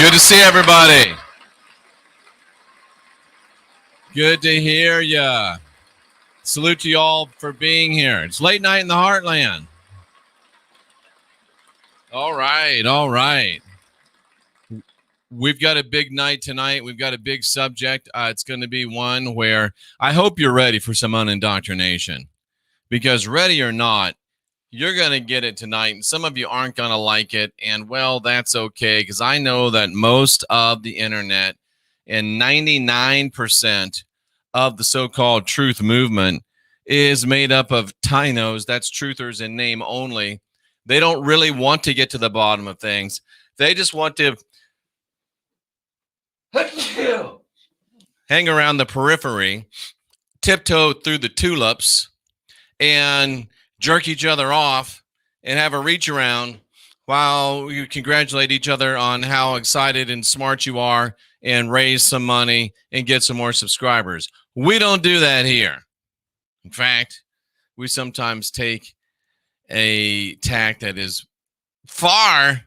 Good to see everybody. Good to hear ya. Salute to you all for being here. It's late night in the heartland. All right. We've got a big night tonight. We've got a big subject. It's going to be one where I hope you're ready for some unindoctrination. Because ready or not, you're going to get it tonight. And some of you aren't going to like it. And, well, that's okay. Because I know that most of the internet and 99% of the so-called truth movement is made up of Tinos. That's truthers in name only. They don't really want to get to the bottom of things. They just want to hang around the periphery, tiptoe through the tulips, and jerk each other off and have a reach around while you congratulate each other on how excited and smart you are and raise some money and get some more subscribers. We don't do that here. In fact, we sometimes take a tack that is far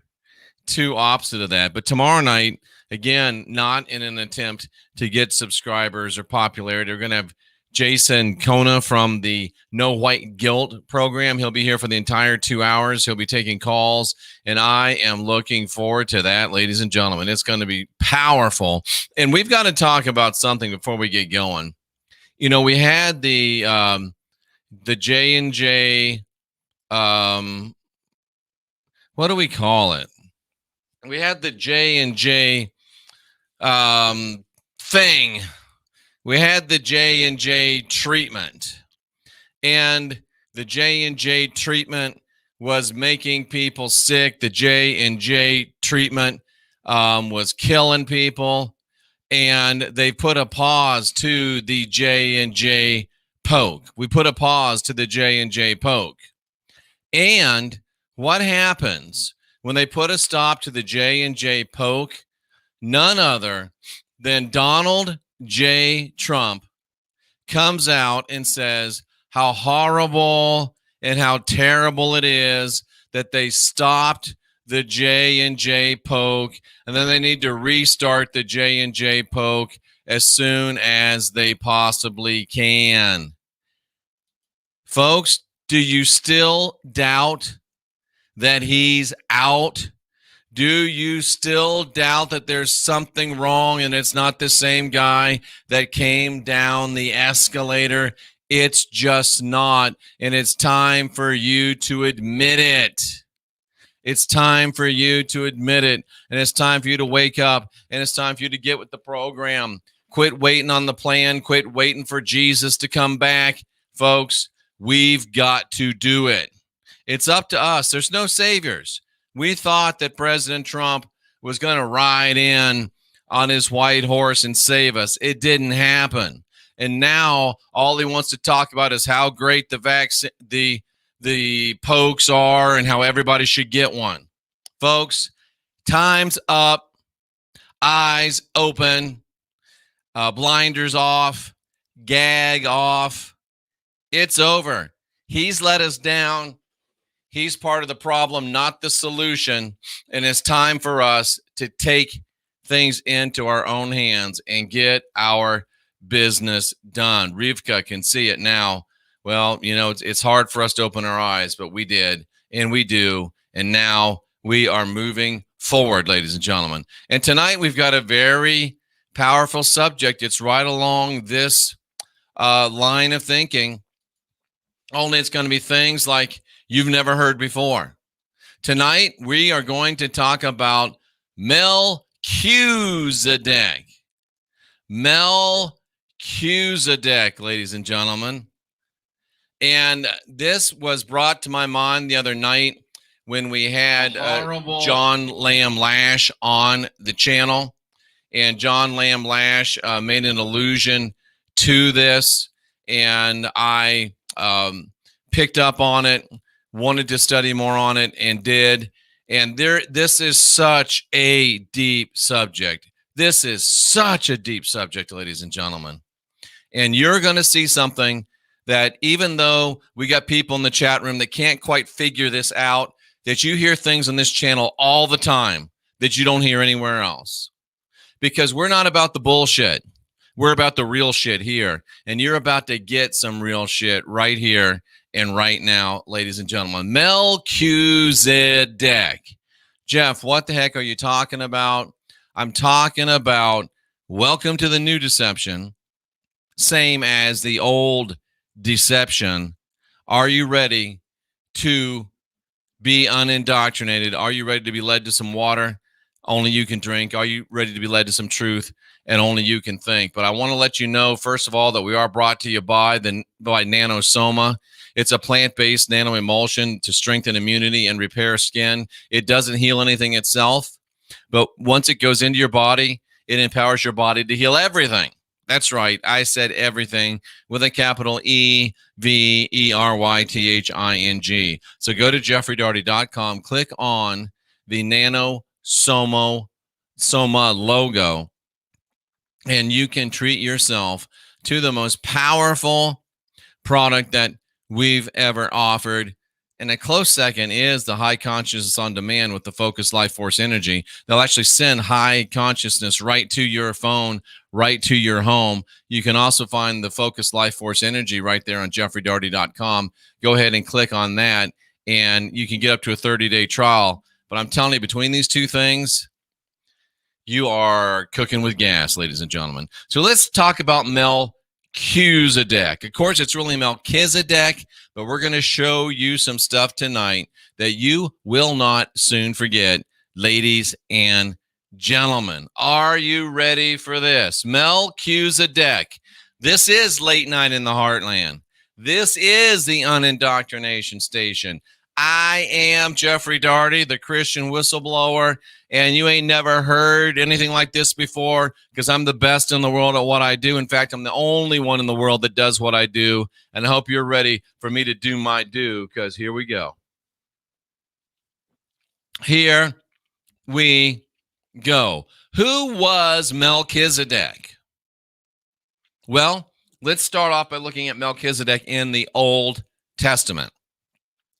too opposite of that. But tomorrow night, again, not in an attempt to get subscribers or popularity, we're going to have Jason Kona from the No White Guilt program. He'll be here for the entire 2 hours. He'll be taking calls, and I am looking forward to that, ladies and gentlemen. It's going to be powerful. And we've got to talk about something before we get going. You know, we had the J&J, what do we call it? We had the J&J thing. We had the J&J treatment, and the J&J treatment was making people sick. The J&J treatment was killing people, and they put a pause to the J&J poke. We put a pause to the J&J poke. And what happens when they put a stop to the J&J poke? None other than Donald J. Trump comes out and says how horrible and how terrible it is that they stopped the J&J poke, and then they need to restart the J&J poke as soon as they possibly can. Folks, do you still doubt that he's out? Do you still doubt that there's something wrong and it's not the same guy that came down the escalator? It's just not. And it's time for you to admit it. It's time for you to admit it. And it's time for you to wake up. And it's time for you to get with the program. Quit waiting on the plan. Quit waiting for Jesus to come back. Folks, we've got to do it. It's up to us. There's no saviors. We thought that President Trump was going to ride in on his white horse and save us. It didn't happen. And now all he wants to talk about is how great the pokes are and how everybody should get one. Folks, time's up. Eyes open. Blinders off. Gag off. It's over. He's let us down. He's part of the problem, not the solution. And it's time for us to take things into our own hands and get our business done. Rivka can see it now. Well, you know, it's hard for us to open our eyes, but we did, and we do. And now we are moving forward, ladies and gentlemen. And tonight we've got a very powerful subject. It's right along this line of thinking. Only it's going to be things like you've never heard before. Tonight, we are going to talk about Melchizedek. Melchizedek, ladies and gentlemen. And this was brought to my mind the other night when we had John Lamb Lash on the channel. And John Lamb Lash made an allusion to this. And I picked up on it, wanted to study more on it, and did. And this is such a deep subject. This is such a deep subject, ladies and gentlemen. And you're going to see something that, even though we got people in the chat room that can't quite figure this out, that you hear things on this channel all the time that you don't hear anywhere else. Because we're not about the bullshit. We're about the real shit here. And you're about to get some real shit right here and right now, ladies and gentlemen. Melchizedek. Jeff, what the heck are you talking about? I'm talking about welcome to the new deception, same as the old deception. Are you ready to be unindoctrinated? Are you ready to be led to some water only you can drink? Are you ready to be led to some truth and only you can think? But I want to let you know, first of all, that we are brought to you by Nanosoma. It's a plant-based nano-emulsion to strengthen immunity and repair skin. It doesn't heal anything itself, but once it goes into your body, it empowers your body to heal everything. That's right. I said everything with a capital EVERYTHING. So go to jeffreydarty.com, click on the Nanosoma logo, and you can treat yourself to the most powerful product that we've ever offered. And a close second is the High Consciousness on Demand with the Focus Life Force Energy. They'll actually send high consciousness right to your phone, right to your home. You can also find the Focus Life Force Energy right there on jeffreydarty.com. Go ahead and click on that, and you can get up to a 30-day trial. But I'm telling you, between these two things, you are cooking with gas, ladies and gentlemen. So let's talk about Melchizedek. Of course, it's really Melchizedek, but we're going to show you some stuff tonight that you will not soon forget, ladies and gentlemen. Are you ready for this? Melchizedek. This is Late Night in the Heartland. This is the Unindoctrination Station. I am Jeffrey Darty, the Christian whistleblower, and you ain't never heard anything like this before because I'm the best in the world at what I do. In fact, I'm the only one in the world that does what I do, and I hope you're ready for me to do my do, because here we go. Here we go. Who was Melchizedek? Well, let's start off by looking at Melchizedek in the Old Testament.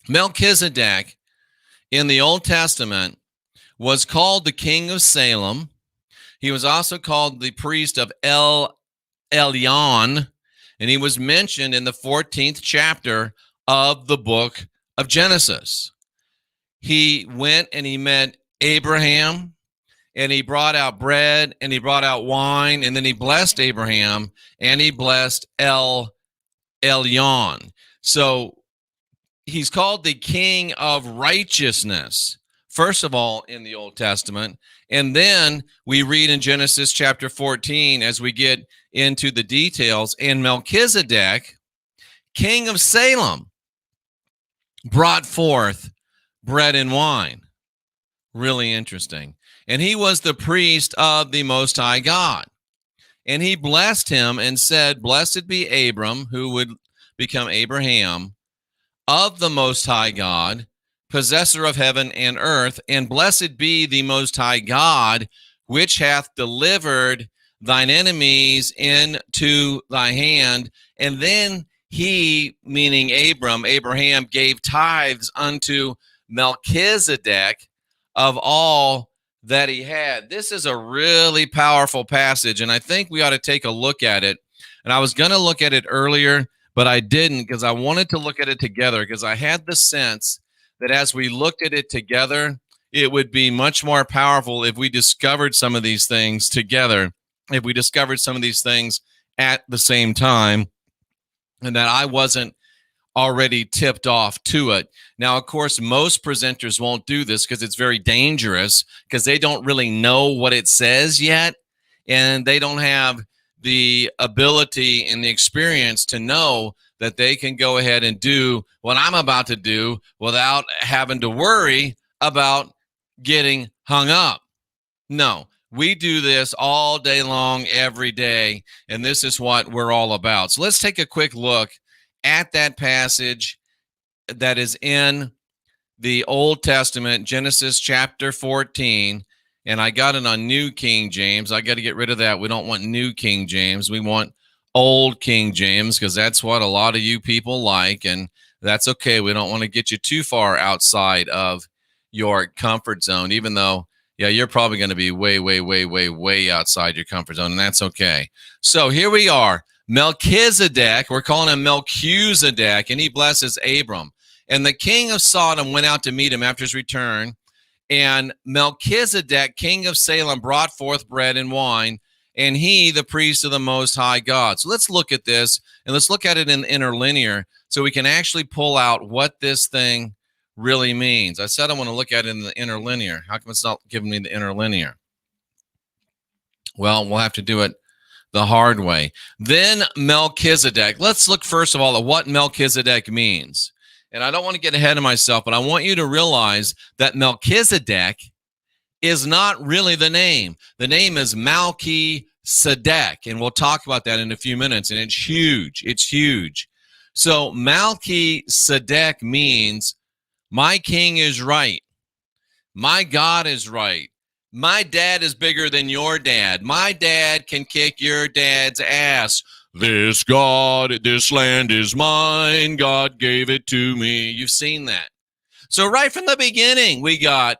Melchizedek in the Old Testament was called the king of Salem. He was also called the priest of Elyon, and he was mentioned in the 14th chapter of the book of Genesis. He went and he met Abraham, and he brought out bread, and he brought out wine, and then he blessed Abraham, and he blessed Elyon. So he's called the king of righteousness, first of all, in the Old Testament. And then we read in Genesis chapter 14, as we get into the details, and Melchizedek, king of Salem, brought forth bread and wine. Really interesting. And he was the priest of the Most High God. And he blessed him and said, "Blessed be Abram," who would become Abraham, "of the Most High God, possessor of heaven and earth, and blessed be the Most High God, which hath delivered thine enemies into thy hand." And then he, meaning Abraham, gave tithes unto Melchizedek of all that he had. This is a really powerful passage, and I think we ought to take a look at it. And I was going to look at it earlier, but I didn't, because I wanted to look at it together, because I had the sense that as we looked at it together, it would be much more powerful if we discovered some of these things together, if we discovered some of these things at the same time, and that I wasn't already tipped off to it. Now, of course, most presenters won't do this because it's very dangerous, because they don't really know what it says yet, and they don't have the ability and the experience to know that they can go ahead and do what I'm about to do without having to worry about getting hung up. No, we do this all day long, every day, and this is what we're all about. So let's take a quick look at that passage that is in the Old Testament, Genesis chapter 14. And I got it on New King James. I got to get rid of that. We don't want New King James. We want Old King James, because that's what a lot of you people like. And that's okay. We don't want to get you too far outside of your comfort zone, even though Yeah, you're probably going to be way, way, way, way, way outside your comfort zone, and that's okay. So here we are. Melchizedek, we're calling him Melchizedek, and he blesses Abram. And the king of Sodom went out to meet him after his return. And Melchizedek, king of Salem, brought forth bread and wine, and he, the priest of the Most High God. So let's look at this, and let's look at it in interlinear so we can actually pull out what this thing really means. I said I want to look at it in the interlinear. How come it's not giving me the interlinear? Well, we'll have to do it the hard way. Then Melchizedek. Let's look first of all at what Melchizedek means. And I don't want to get ahead of myself, but I want you to realize that Melchizedek is not really the name. The name is Melchizedek, and we'll talk about that in a few minutes, and it's huge. It's huge. So Melchizedek means my king is right. My God is right. My dad is bigger than your dad. My dad can kick your dad's ass. This land is mine. God gave it to me. You've seen that. So right from the beginning, we got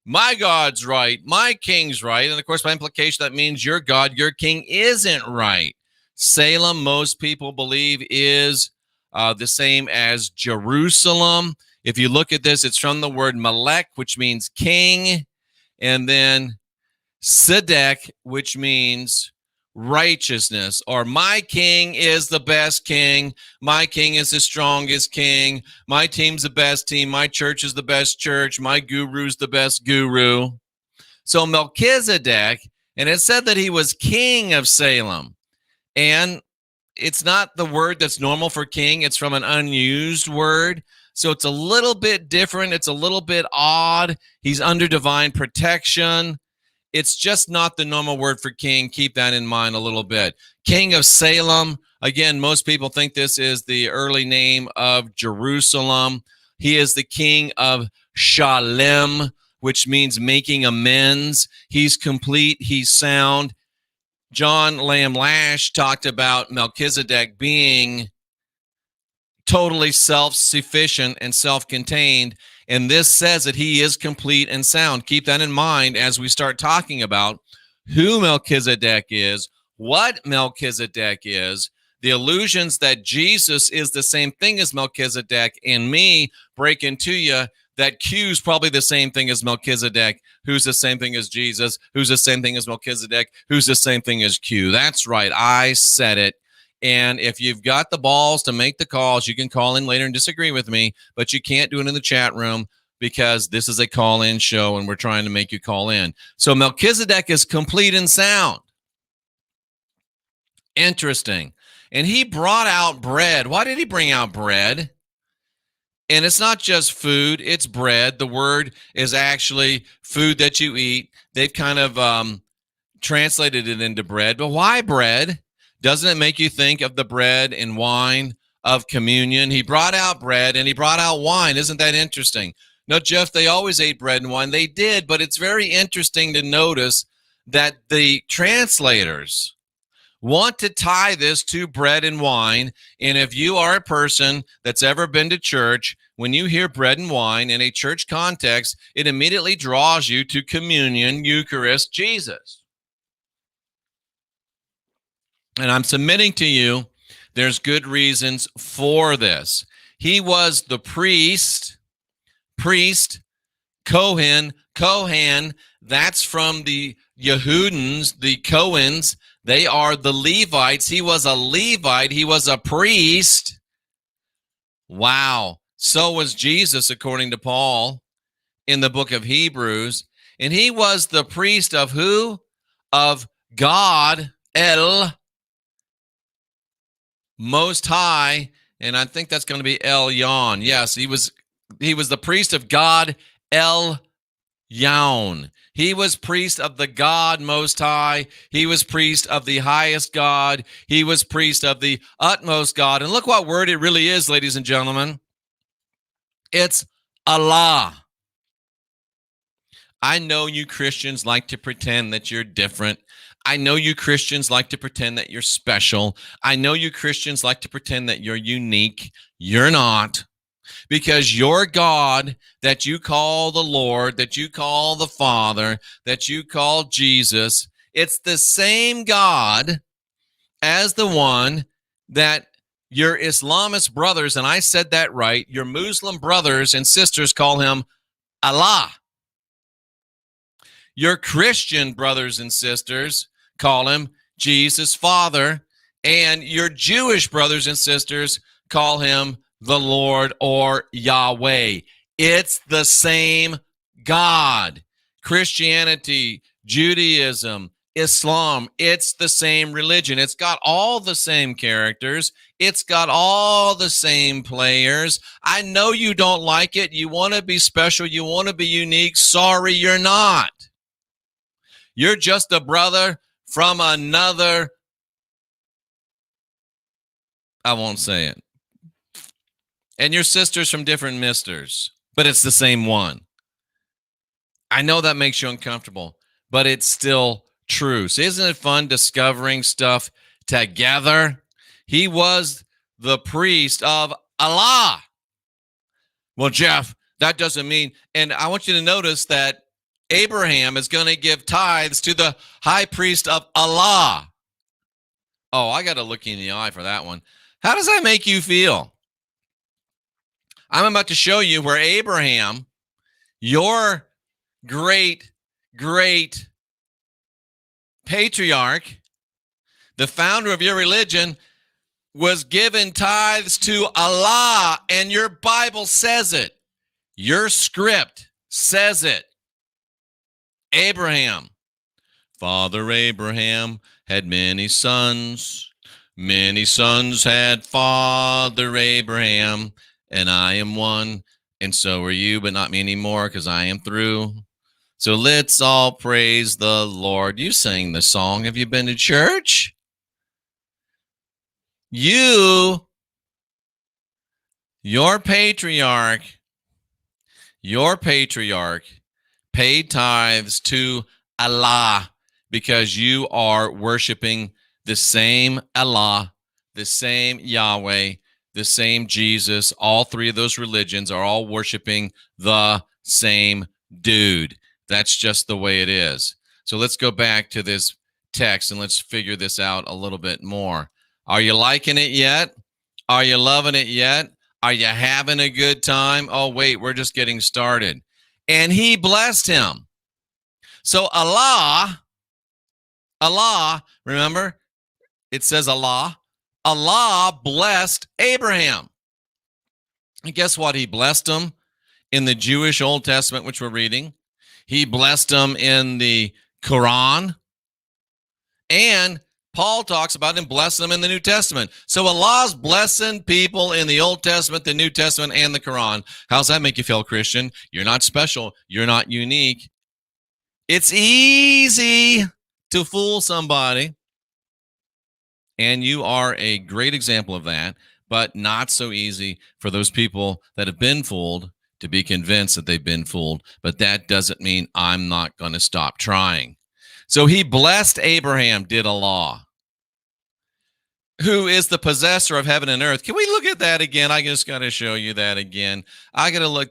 my God's right. My king's right. And of course, by implication, that means your God, your king isn't right. Salem, most people believe, is the same as Jerusalem. If you look at this, it's from the word Melech, which means king, and then Sedek, which means righteousness, or my king is the best king. My king is the strongest king. My team's the best team. My church is the best church. My guru's the best guru. So Melchizedek, and it said that he was king of Salem, and it's not the word that's normal for king. It's from an unused word. So it's a little bit different. It's a little bit odd. He's under divine protection. It's just not the normal word for king. Keep that in mind a little bit. King of Salem. Again, most people think this is the early name of Jerusalem. He is the king of Salem, which means making amends. He's complete. He's sound. John Lamb Lash talked about Melchizedek being totally self-sufficient and self-contained, and this says that he is complete and sound. Keep that in mind as we start talking about who Melchizedek is, what Melchizedek is, the illusions that Jesus is the same thing as Melchizedek, and me breaking to you that Q's probably the same thing as Melchizedek, who's the same thing as Jesus, who's the same thing as Melchizedek, who's the same thing as Q. That's right, I said it. And if you've got the balls to make the calls, you can call in later and disagree with me, but you can't do it in the chat room because this is a call-in show and we're trying to make you call in. So Melchizedek is complete and sound. Interesting. And he brought out bread. Why did he bring out bread? And it's not just food, it's bread. The word is actually food that you eat. They've kind of translated it into bread. But why bread? Doesn't it make you think of the bread and wine of communion? He brought out bread and he brought out wine. Isn't that interesting? No, Jeff, they always ate bread and wine. They did, but it's very interesting to notice that the translators want to tie this to bread and wine. And if you are a person that's ever been to church, when you hear bread and wine in a church context, it immediately draws you to communion, Eucharist, Jesus. And I'm submitting to you, there's good reasons for this. He was the priest, Kohen, that's from the Yehudans, the Cohens. They are the Levites. He was a Levite. He was a priest. Wow. So was Jesus, according to Paul, in the book of Hebrews. And he was the priest of who? Of God, El Most High, and I think that's going to be Elyon. Yes, he was the priest of God, Elyon. He was priest of the God Most High. He was priest of the highest God. He was priest of the utmost God. And look what word it really is, ladies and gentlemen. It's Allah. I know you Christians like to pretend that you're different. I know you Christians like to pretend that you're special. I know you Christians like to pretend that you're unique. You're not. Because your God that you call the Lord, that you call the Father, that you call Jesus, it's the same God as the one that your Islamist brothers, and I said that right, your Muslim brothers and sisters call him Allah. Your Christian brothers and sisters call him Jesus Father, and your Jewish brothers and sisters call him the Lord or Yahweh. It's the same God. Christianity, Judaism, Islam, it's the same religion. It's got all the same characters. It's got all the same players. I know you don't like it. You want to be special. You want to be unique. Sorry, you're not. You're just a brother from another, I won't say it. And your sisters from different misters, but it's the same one. I know that makes you uncomfortable, but it's still true. So isn't it fun discovering stuff together? He was the priest of Allah. Well, Jeff, that doesn't mean, and I want you to notice that Abraham is going to give tithes to the high priest of Allah. Oh, I got to look you in the eye for that one. How does that make you feel? I'm about to show you where Abraham, your great, great patriarch, the founder of your religion, was given tithes to Allah, and your Bible says it. Your script says it. Abraham, Father Abraham had many sons. Many sons had Father Abraham, and I am one, and so are you, but not me anymore because I am through. So let's all praise the Lord. You sang the song. Have you been to church? Your patriarch paid tithes to Allah because you are worshiping the same Allah, the same Yahweh, the same Jesus. All three of those religions are all worshiping the same dude. That's just the way it is. So let's go back to this text and let's figure this out a little bit more. Are you liking it yet? Are you loving it yet? Are you having a good time? Oh, wait, we're just getting started. And he blessed him. So Allah, remember, it says Allah blessed Abraham. And guess what? He blessed him in the Jewish Old Testament, which we're reading. He blessed him in the Quran. And Paul talks about him blessing them in the New Testament. So Allah's blessing people in the Old Testament, the New Testament, and the Quran. How's that make you feel, Christian? You're not special. You're not unique. It's easy to fool somebody. And you are a great example of that, but not so easy for those people that have been fooled to be convinced that they've been fooled. But that doesn't mean I'm not going to stop trying. So he blessed Abraham, did Allah, who is the possessor of heaven and earth. Can we look at that again? I just got to show you that again. I got to look.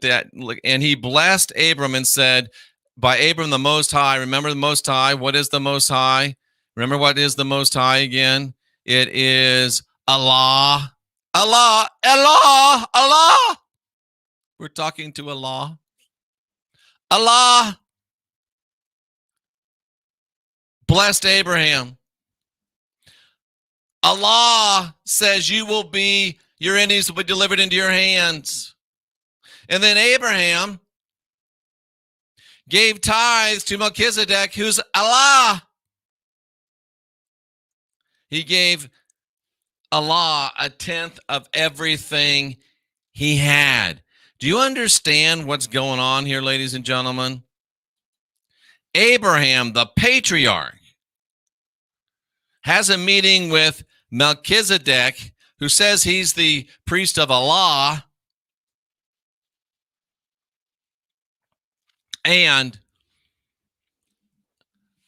And he blessed Abram and said, by Abram the Most High. Remember the Most High. What is the Most High? Remember what is the Most High again? It is Allah. Allah, Allah, Allah. We're talking to Allah. Allah blessed Abraham. Allah says your enemies will be delivered into your hands. And then Abraham gave tithes to Melchizedek, who's Allah. He gave Allah a tenth of everything he had. Do you understand what's going on here, ladies and gentlemen? Abraham, the patriarch, has a meeting with Melchizedek, who says he's the priest of Allah. And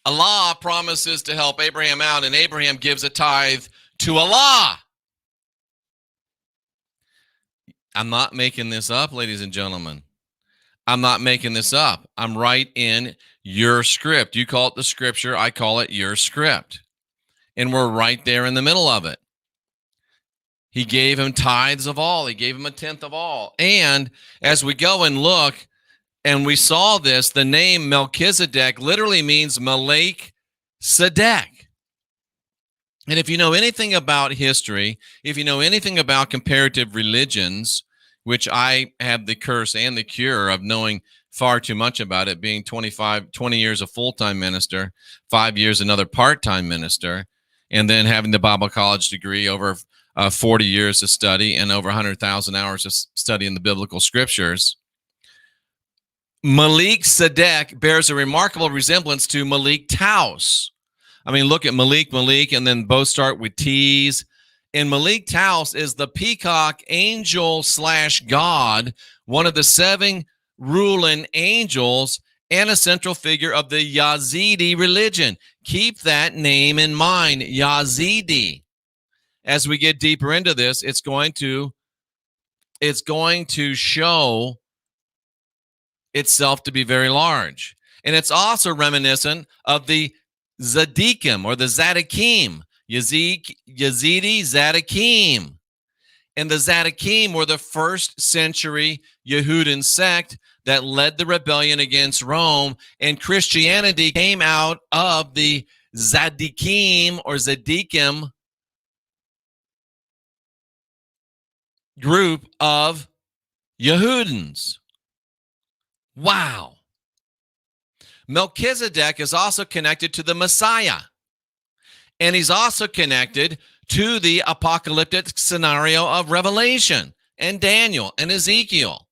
Allah promises to help Abraham out, and Abraham gives a tithe to Allah. I'm not making this up, ladies and gentlemen. I'm not making this up. I'm right in your script. You call it the scripture. I call it your script. And we're right there in the middle of it. He gave him tithes of all. He gave him a tenth of all. And as we go and look, and we saw this, the name Melchizedek literally means Melchizedek. And if you know anything about history, if you know anything about comparative religions, which I have the curse and the cure of knowing far too much about it, being 20 years a full-time minister, 5 years another part-time minister, and then having the Bible college degree, over 40 years of study and over 100,000 hours of study in the biblical scriptures. Melchizedek bears a remarkable resemblance to Malik Taus. I mean, look at Malik, and then both start with T's. And Malik Taus is the peacock angel / God, one of the 7 ruling angels and a central figure of the Yazidi religion. Keep that name in mind, Yazidi. As we get deeper into this, it's going to show itself to be very large. And it's also reminiscent of the Zadekim or the Zadekim, Yazidi Zadekim. And the Zadekim were the first century Yehudan sect that led the rebellion against Rome, and Christianity came out of the Zadekim or Zadekim group of Yehudans. Wow. Melchizedek is also connected to the Messiah. And he's also connected to the apocalyptic scenario of Revelation and Daniel and Ezekiel.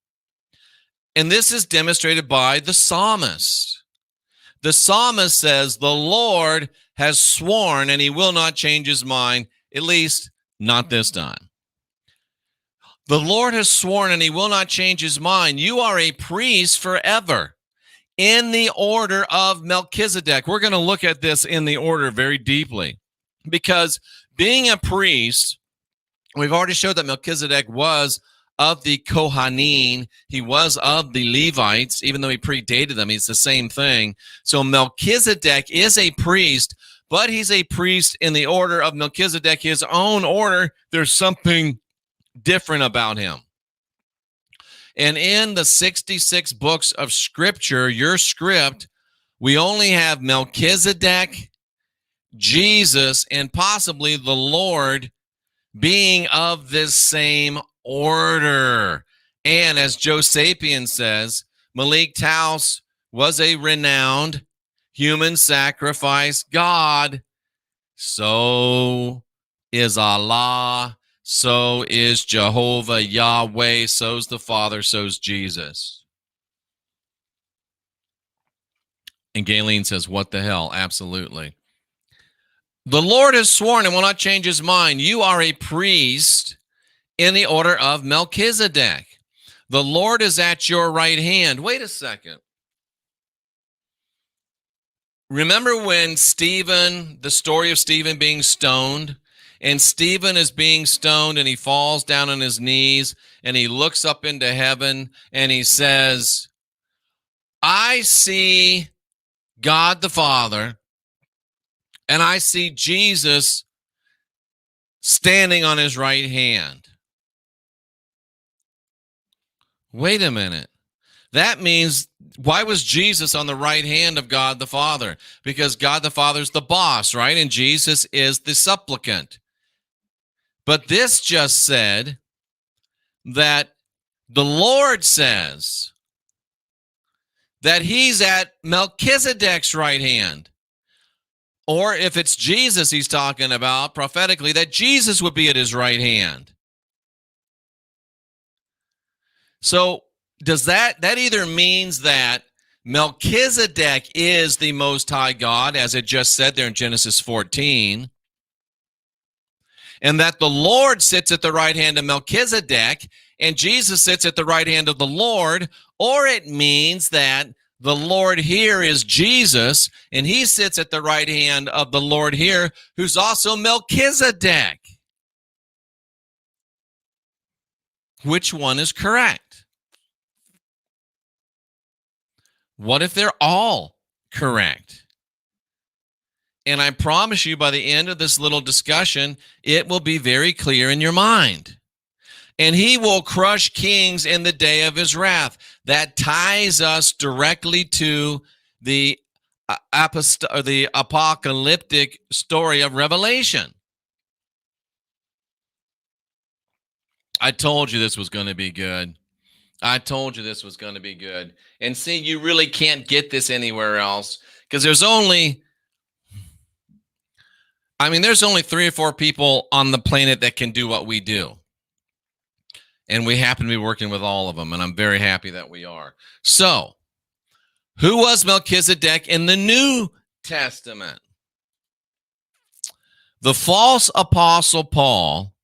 And this is demonstrated by the psalmist. The psalmist says, the Lord has sworn and he will not change his mind, at least not this time. The Lord has sworn and he will not change his mind. You are a priest forever in the order of Melchizedek. We're going to look at this in the order very deeply, because being a priest, we've already showed that Melchizedek was of the Kohanim. He was of the Levites, even though he predated them. He's the same thing. So Melchizedek is a priest, but he's a priest in the order of Melchizedek, his own order. There's something different about him. And in the 66 books of scripture, your script, we only have Melchizedek, Jesus, and possibly the Lord being of this same order. And as Joe Sapien says, Malik Taus was a renowned human sacrifice god. So is Allah. So is Jehovah, Yahweh, so's the Father, so's Jesus. And Galen says, what the hell? Absolutely. The Lord has sworn and will not change his mind. You are a priest in the order of Melchizedek. The Lord is at your right hand. Wait a second. Remember when Stephen, the story of Stephen being stoned? And Stephen is being stoned and he falls down on his knees and he looks up into heaven and he says, I see God the Father and I see Jesus standing on his right hand. Wait a minute. That means, why was Jesus on the right hand of God the Father? Because God the Father is the boss, right? And Jesus is the supplicant. But this just said that the Lord says that he's at Melchizedek's right hand. Or if it's Jesus he's talking about prophetically, that Jesus would be at his right hand. So does that either means that Melchizedek is the Most High God, as it just said there in Genesis 14, and that the Lord sits at the right hand of Melchizedek and Jesus sits at the right hand of the Lord, or it means that the Lord here is Jesus and he sits at the right hand of the Lord here, who's also Melchizedek. Which one is correct? What if they're all correct? And I promise you, by the end of this little discussion, it will be very clear in your mind. And he will crush kings in the day of his wrath. That ties us directly to the apocalyptic story of Revelation. I told you this was going to be good. I told you this was going to be good. And see, you really can't get this anywhere else because there's only 3 or 4 people on the planet that can do what we do. And we happen to be working with all of them, and I'm very happy that we are. So, who was Melchizedek in the New Testament? The false apostle Paul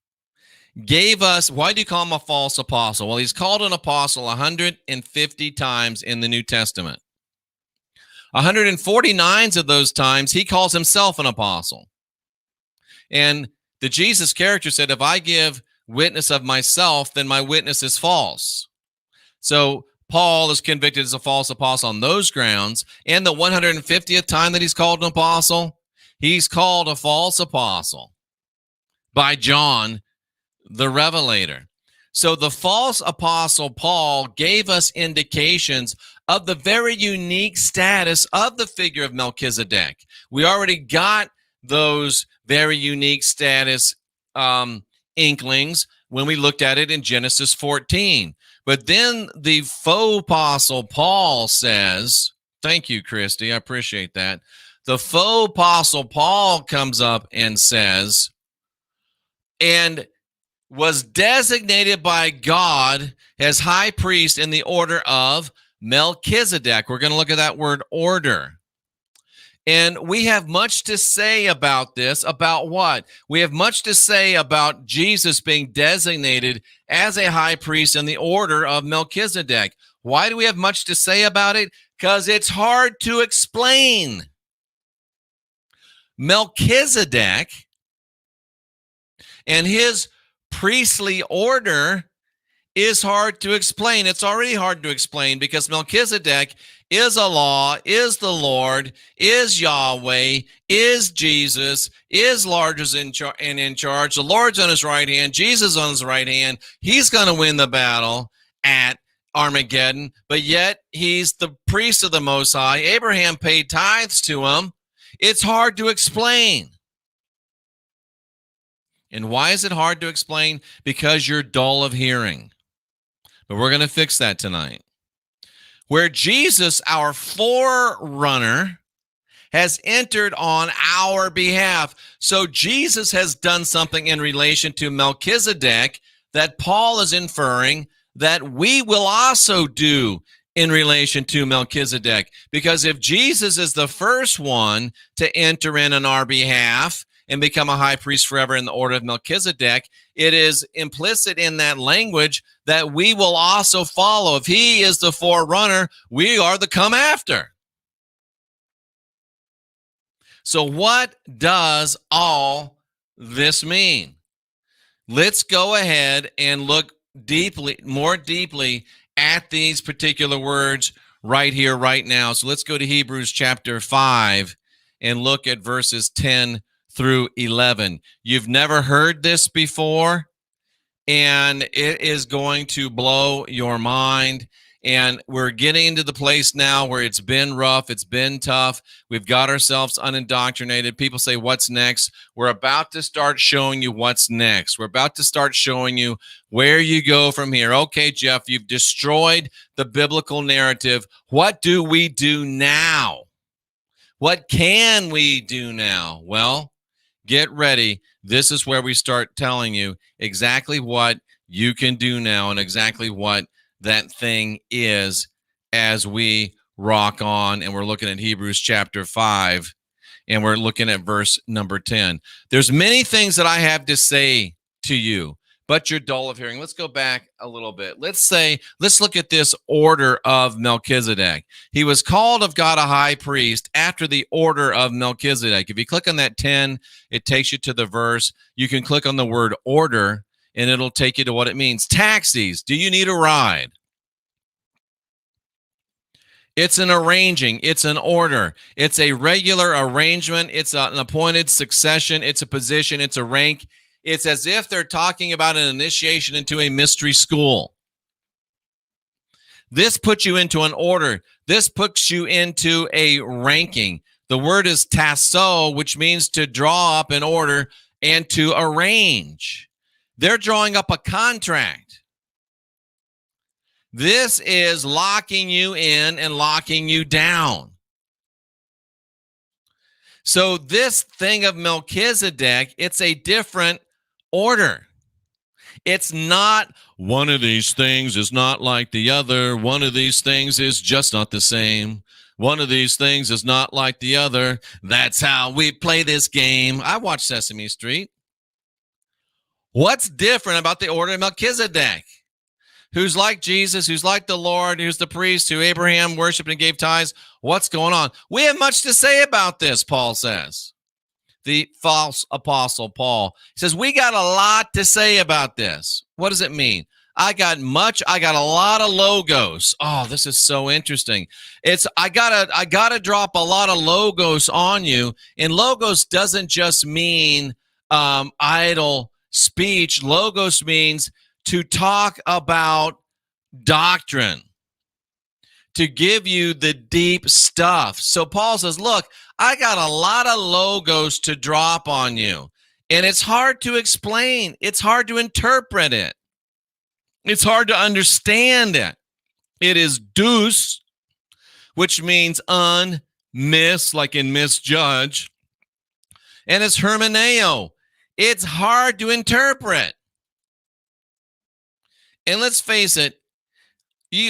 gave us, why do you call him a false apostle? Well, he's called an apostle 150 times in the New Testament. 149 of those times, he calls himself an apostle. And the Jesus character said, if I give witness of myself, then my witness is false. So Paul is convicted as a false apostle on those grounds. And the 150th time that he's called an apostle, he's called a false apostle by John the Revelator. So the false apostle Paul gave us indications of the very unique status of the figure of Melchizedek. We already got those very unique status inklings when we looked at it in Genesis 14. But then the faux apostle Paul says, thank you, Christy, I appreciate that. The faux apostle Paul comes up and says, and was designated by God as high priest in the order of Melchizedek. We're going to look at that word order. And we have much to say about this. About what? We have much to say about Jesus being designated as a high priest in the order of Melchizedek. Why do we have much to say about it? Because it's hard to explain. Melchizedek and his priestly order is hard to explain. It's already hard to explain because Melchizedek is a law, is the Lord, is Yahweh, is Jesus, is Lord and in charge. The Lord's on his right hand, Jesus on his right hand. He's going to win the battle at Armageddon, but yet he's the priest of the Most High. Abraham paid tithes to him. It's hard to explain. And why is it hard to explain? Because you're dull of hearing. But we're going to fix that tonight. Where Jesus, our forerunner, has entered on our behalf. So Jesus has done something in relation to Melchizedek that Paul is inferring that we will also do in relation to Melchizedek. Because if Jesus is the first one to enter in on our behalf and become a high priest forever in the order of Melchizedek, it is implicit in that language that we will also follow. If he is the forerunner, we are the come after. So what does all this mean? Let's go ahead and look more deeply at these particular words right here, right now. So let's go to Hebrews chapter 5 and look at verses 10 through 11. You've never heard this before, and it is going to blow your mind. And we're getting into the place now where it's been rough, it's been tough. We've got ourselves unindoctrinated. People say, what's next? We're about to start showing you what's next. We're about to start showing you where you go from here. Okay, Jeff, you've destroyed the biblical narrative. What do we do now? What can we do now? Well, get ready. This is where we start telling you exactly what you can do now and exactly what that thing is as we rock on. And we're looking at Hebrews chapter 5, and we're looking at verse number 10. There's many things that I have to say to you, but you're dull of hearing. Let's go back a little bit. Let's look at this order of Melchizedek. He was called of God a high priest after the order of Melchizedek. If you click on that 10, it takes you to the verse. You can click on the word order, and it'll take you to what it means. Taxis. Do you need a ride? It's an arranging. It's an order. It's a regular arrangement. It's an appointed succession. It's a position. It's a rank. It's as if they're talking about an initiation into a mystery school. This puts you into an order. This puts you into a ranking. The word is tasso, which means to draw up an order and to arrange. They're drawing up a contract. This is locking you in and locking you down. So this thing of Melchizedek, it's a different order. It's not one of these things is not like the other. One of these things is just not the same. One of these things is not like the other. That's how we play this game. I watched Sesame Street. What's different about the order of Melchizedek? Who's like Jesus, who's like the Lord, who's the priest, who Abraham worshiped and gave tithes. What's going on? We have much to say about this, Paul says. The false apostle Paul says, we got a lot to say about this. What does it mean? I got a lot of logos. Oh, this is so interesting. I gotta drop a lot of logos on you. And logos doesn't just mean idle speech. Logos means to talk about doctrine, to give you the deep stuff. So Paul says, look, I got a lot of logos to drop on you. And it's hard to explain. It's hard to interpret it. It's hard to understand it. It is deus, which means unmiss, like in misjudge. And it's hermeneo. It's hard to interpret. And let's face it,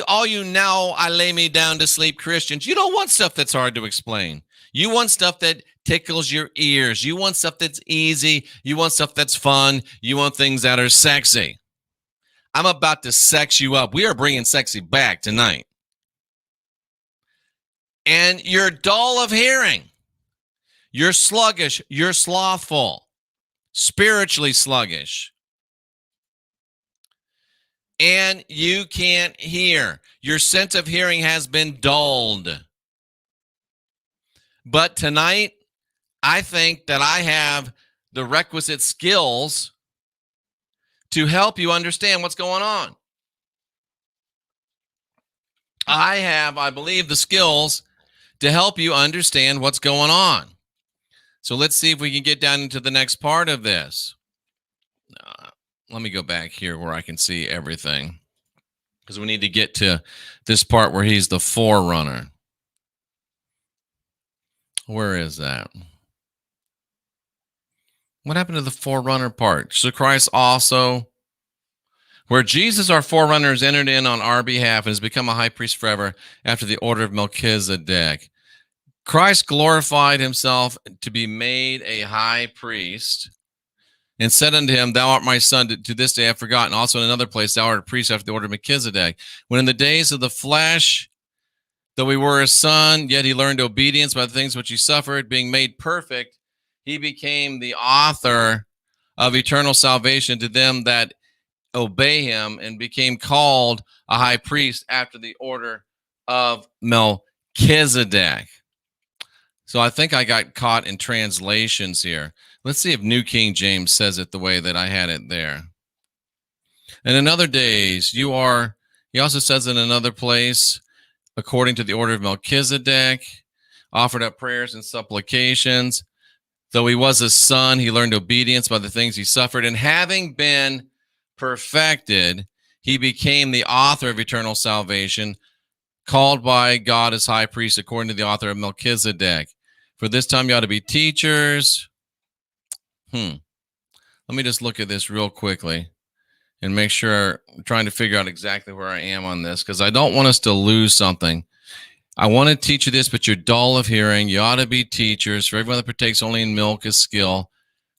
all you now I lay me down to sleep Christians, you don't want stuff that's hard to explain. You want stuff that tickles your ears. You want stuff that's easy. You want stuff that's fun. You want things that are sexy. I'm about to sex you up. We are bringing sexy back tonight. And you're dull of hearing. You're sluggish. You're slothful. Spiritually sluggish. And you can't hear. Your sense of hearing has been dulled. But tonight, I think that I have the requisite skills to help you understand what's going on. I believe, the skills to help you understand what's going on. So let's see if we can get down into the next part of this. Let me go back here where I can see everything, because we need to get to this part where he's the forerunner. Where is that? What happened to the forerunner part? So Christ also, where Jesus, our forerunner, has entered in on our behalf and has become a high priest forever after the order of Melchizedek. Christ glorified himself to be made a high priest and said unto him, thou art my son, to this day I have forgotten. Also in another place, thou art a priest after the order of Melchizedek. When in the days of the flesh, though he were a son, yet he learned obedience by the things which he suffered. Being made perfect, he became the author of eternal salvation to them that obey him, and became called a high priest after the order of Melchizedek. So I think I got caught in translations here. Let's see if New King James says it the way that I had it there. And in other days, he also says in another place, according to the order of Melchizedek, offered up prayers and supplications. Though he was a son, he learned obedience by the things he suffered. And having been perfected, he became the author of eternal salvation, called by God as high priest, according to the author of Melchizedek. For this time you ought to be teachers. Let me just look at this real quickly and make sure I'm trying to figure out exactly where I am on this, because I don't want us to lose something. I want to teach you this, but you're dull of hearing. You ought to be teachers. For everyone that partakes only in milk is skill.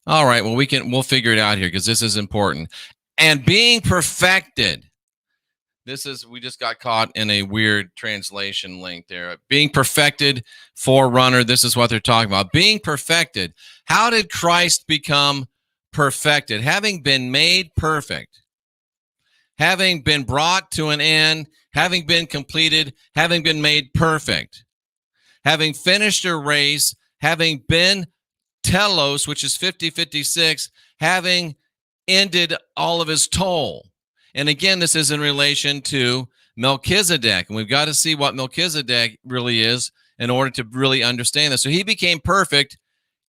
All right, well, we'll figure it out here, because this is important. And being perfected. We just got caught in a weird translation link there. Being perfected, forerunner, this is what they're talking about. Being perfected. How did Christ become perfected, having been made perfect, having been brought to an end, having been completed, having been made perfect, having finished a race, having been telos, which is 50-56, having ended all of his toll. And again, this is in relation to Melchizedek. And we've got to see what Melchizedek really is in order to really understand this. So he became perfect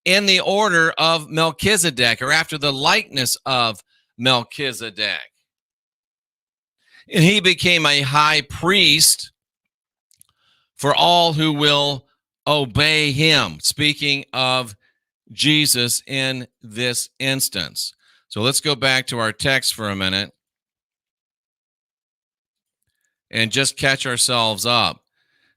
in the order of Melchizedek, or after the likeness of Melchizedek. And he became a high priest for all who will obey him. Speaking of Jesus in this instance. So let's go back to our text for a minute and just catch ourselves up.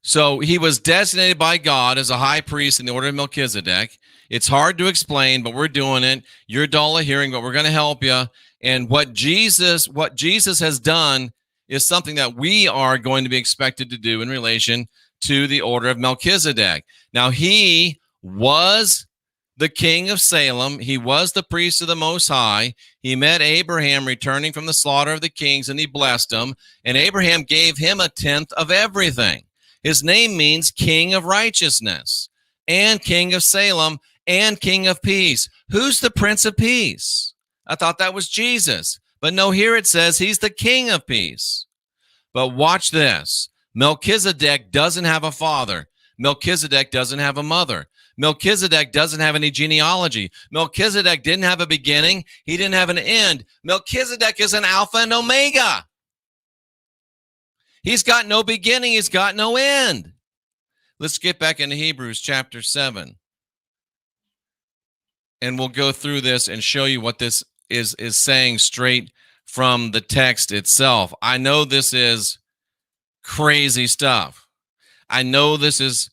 So he was designated by God as a high priest in the order of Melchizedek. It's hard to explain, but we're doing it. You're dull of hearing, but we're going to help you. And what Jesus has done is something that we are going to be expected to do in relation to the order of Melchizedek. Now, he was the king of Salem. He was the priest of the Most High. He met Abraham returning from the slaughter of the kings, and he blessed him. And Abraham gave him a tenth of everything. His name means King of Righteousness, and King of Salem, and King of Peace. Who's the Prince of Peace? I thought that was Jesus. But no, here it says he's the King of Peace. But watch this. Melchizedek doesn't have a father. Melchizedek doesn't have a mother. Melchizedek doesn't have any genealogy. Melchizedek didn't have a beginning. He didn't have an end. Melchizedek is an Alpha and Omega. He's got no beginning. He's got no end. Let's get back into Hebrews chapter 7. And we'll go through this and show you what this is saying straight from the text itself. I know this is crazy stuff. I know this is,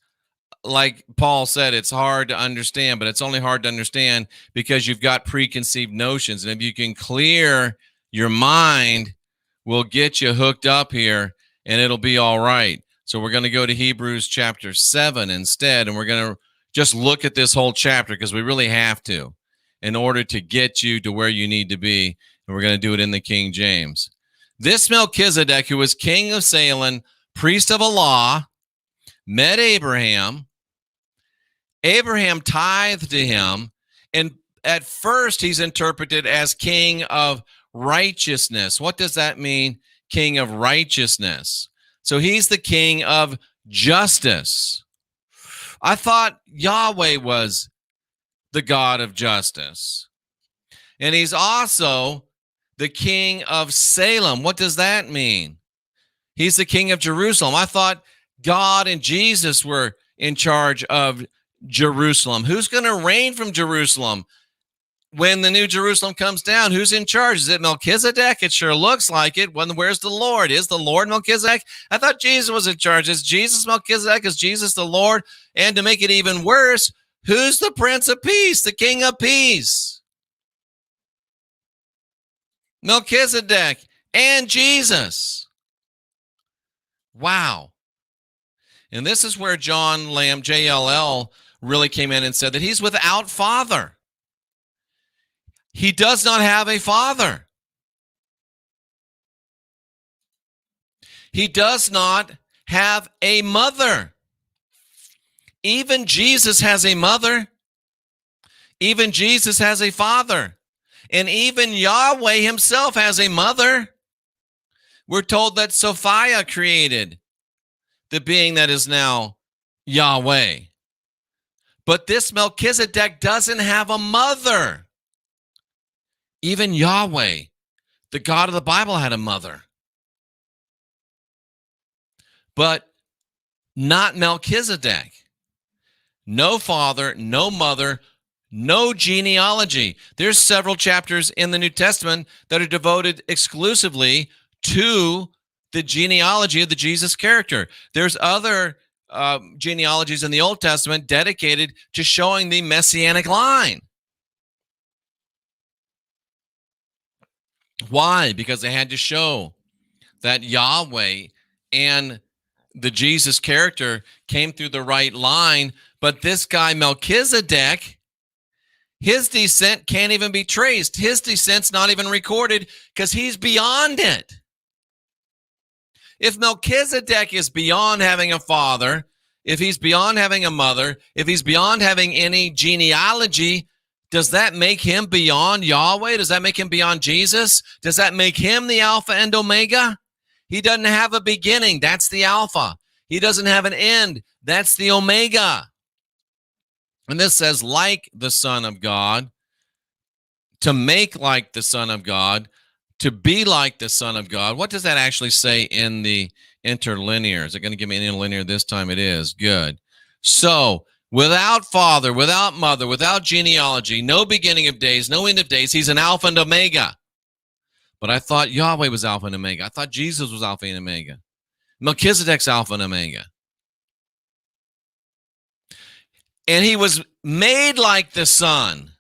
like Paul said, it's hard to understand, but it's only hard to understand because you've got preconceived notions. And if you can clear your mind, we'll get you hooked up here and it'll be all right. So we're going to go to Hebrews chapter 7 instead, and we're going to just look at this whole chapter because we really have to in order to get you to where you need to be. And we're going to do it in the King James. This Melchizedek, who was king of Salem, priest of a law, met Abraham. Abraham tithed to him, and at first he's interpreted as king of righteousness. What does that mean, king of righteousness? So he's the king of justice. I thought Yahweh was the God of justice. And he's also the king of Salem. What does that mean? He's the king of Jerusalem. I thought God and Jesus were in charge of Jerusalem. Who's going to reign from Jerusalem when the new Jerusalem comes down? Who's in charge? Is it Melchizedek? It sure looks like it. Where's the Lord? Is the Lord Melchizedek? I thought Jesus was in charge. Is Jesus Melchizedek? Is Jesus the Lord? And to make it even worse, who's the Prince of Peace, the King of Peace? Melchizedek and Jesus. Wow. And this is where John Lamb, JLL, really came in and said that he's without father. He does not have a father. He does not have a mother. Even Jesus has a mother. Even Jesus has a father. And even Yahweh himself has a mother. We're told that Sophia created the being that is now Yahweh. But this Melchizedek doesn't have a mother. Even Yahweh, the God of the Bible, had a mother. But not Melchizedek. No father, no mother, no genealogy. There's several chapters in the New Testament that are devoted exclusively to the genealogy of the Jesus character. There's other genealogies in the Old Testament dedicated to showing the messianic line. Why? Because they had to show that Yahweh and the Jesus character came through the right line. But this guy, Melchizedek, His descent can't even be traced. His descent's not even recorded because he's beyond it. If Melchizedek is beyond having a father, if he's beyond having a mother, if he's beyond having any genealogy, does that make him beyond Yahweh? Does that make him beyond Jesus? Does that make him the Alpha and Omega? He doesn't have a beginning. That's the Alpha. He doesn't have an end. That's the Omega. And this says, like the Son of God, to make like the Son of God, to be like the Son of God. What does that actually say in the interlinear? Is it going to give me an interlinear this time? It is. Good. So, without father, without mother, without genealogy, no beginning of days, no end of days, he's an Alpha and Omega. But I thought Yahweh was Alpha and Omega. I thought Jesus was Alpha and Omega. Melchizedek's Alpha and Omega. And he was made like the Son.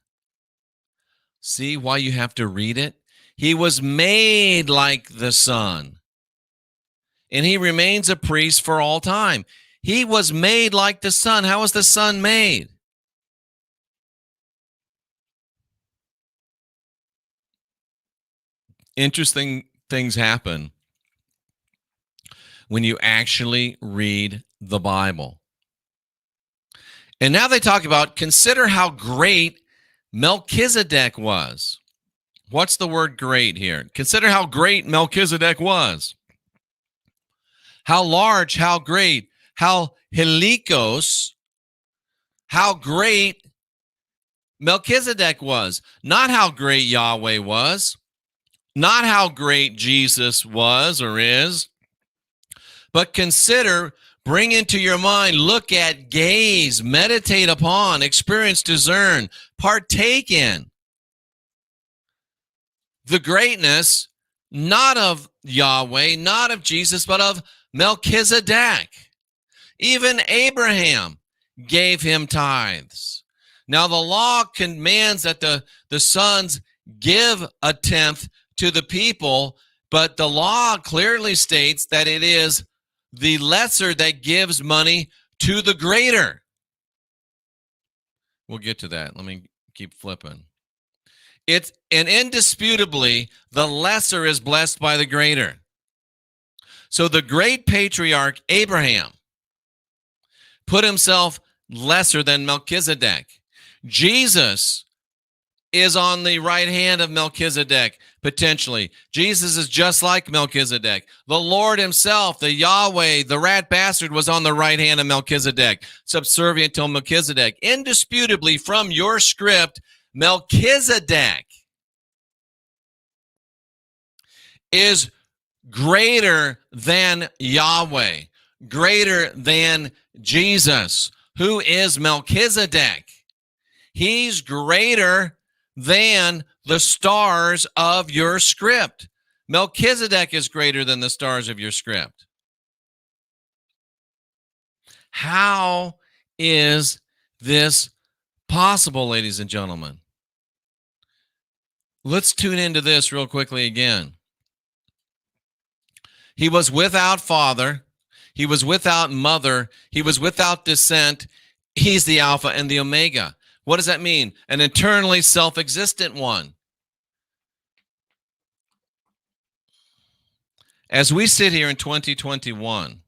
See why you have to read it? He was made like the Son. And he remains a priest for all time. He was made like the Son. How was the Son made? Interesting things happen when you actually read the Bible. And now they talk about, consider how great Melchizedek was. What's the word great here? Consider how great Melchizedek was. How large, how great, how helikos, how great Melchizedek was. Not how great Yahweh was. Not how great Jesus was or is. But consider, bring into your mind, look at, gaze, meditate upon, experience, discern, partake in the greatness, not of Yahweh, not of Jesus, but of Melchizedek. Even Abraham gave him tithes. Now the law commands that the sons give a tenth to the people, but the law clearly states that it is the lesser that gives money to the greater. We'll get to that. Let me keep flipping. It's, and indisputably, the lesser is blessed by the greater. So the great patriarch Abraham put himself lesser than Melchizedek. Jesus is on the right hand of Melchizedek, potentially. Jesus is just like Melchizedek. The Lord himself, the Yahweh, the rat bastard, was on the right hand of Melchizedek, subservient to Melchizedek. Indisputably, from your script, Melchizedek is greater than Yahweh, greater than Jesus. Who is Melchizedek? He's greater than the stars of your script. Melchizedek is greater than the stars of your script. How is this possible, ladies and gentlemen? Let's tune into this real quickly again. He was without father. He was without mother. He was without descent. He's the Alpha and the Omega. What does that mean? An eternally self-existent one. As we sit here in 2021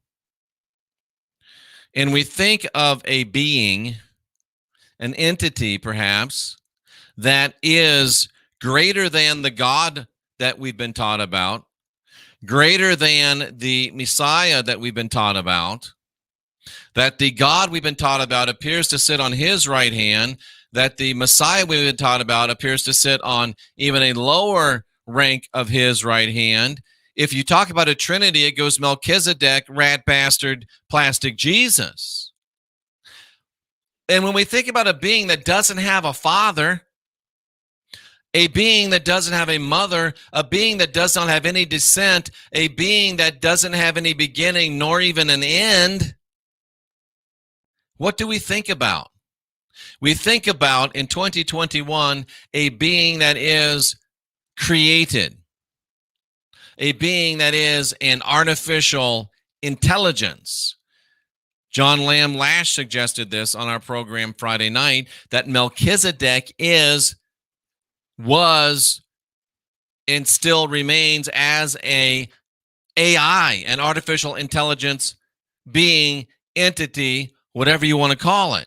and we think of a being, an entity perhaps, that is greater than the God that we've been taught about, greater than the Messiah that we've been taught about, that the God we've been taught about appears to sit on his right hand, that the Messiah we've been taught about appears to sit on even a lower rank of his right hand. If you talk about a Trinity, it goes Melchizedek, rat bastard, plastic Jesus. And when we think about a being that doesn't have a father, a being that doesn't have a mother, a being that does not have any descent, a being that doesn't have any beginning nor even an end, what do we think about? We think about, in 2021, a being that is created, a being that is an artificial intelligence. John Lamb Lash suggested this on our program Friday night, that Melchizedek was, and still remains as a AI, an artificial intelligence being, entity, whatever you want to call it.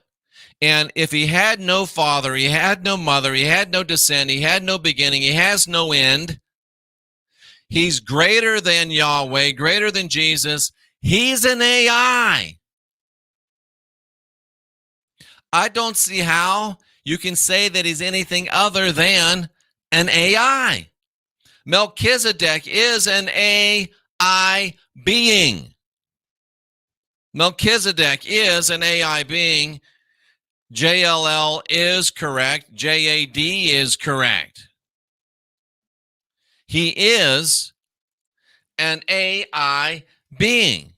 And if he had no father, he had no mother, he had no descent, he had no beginning, he has no end, he's greater than Yahweh, greater than Jesus, he's an AI. I don't see how you can say that he's anything other than an AI. Melchizedek is an AI being. Melchizedek is an AI being. JLL is correct. JAD is correct. He is an AI being.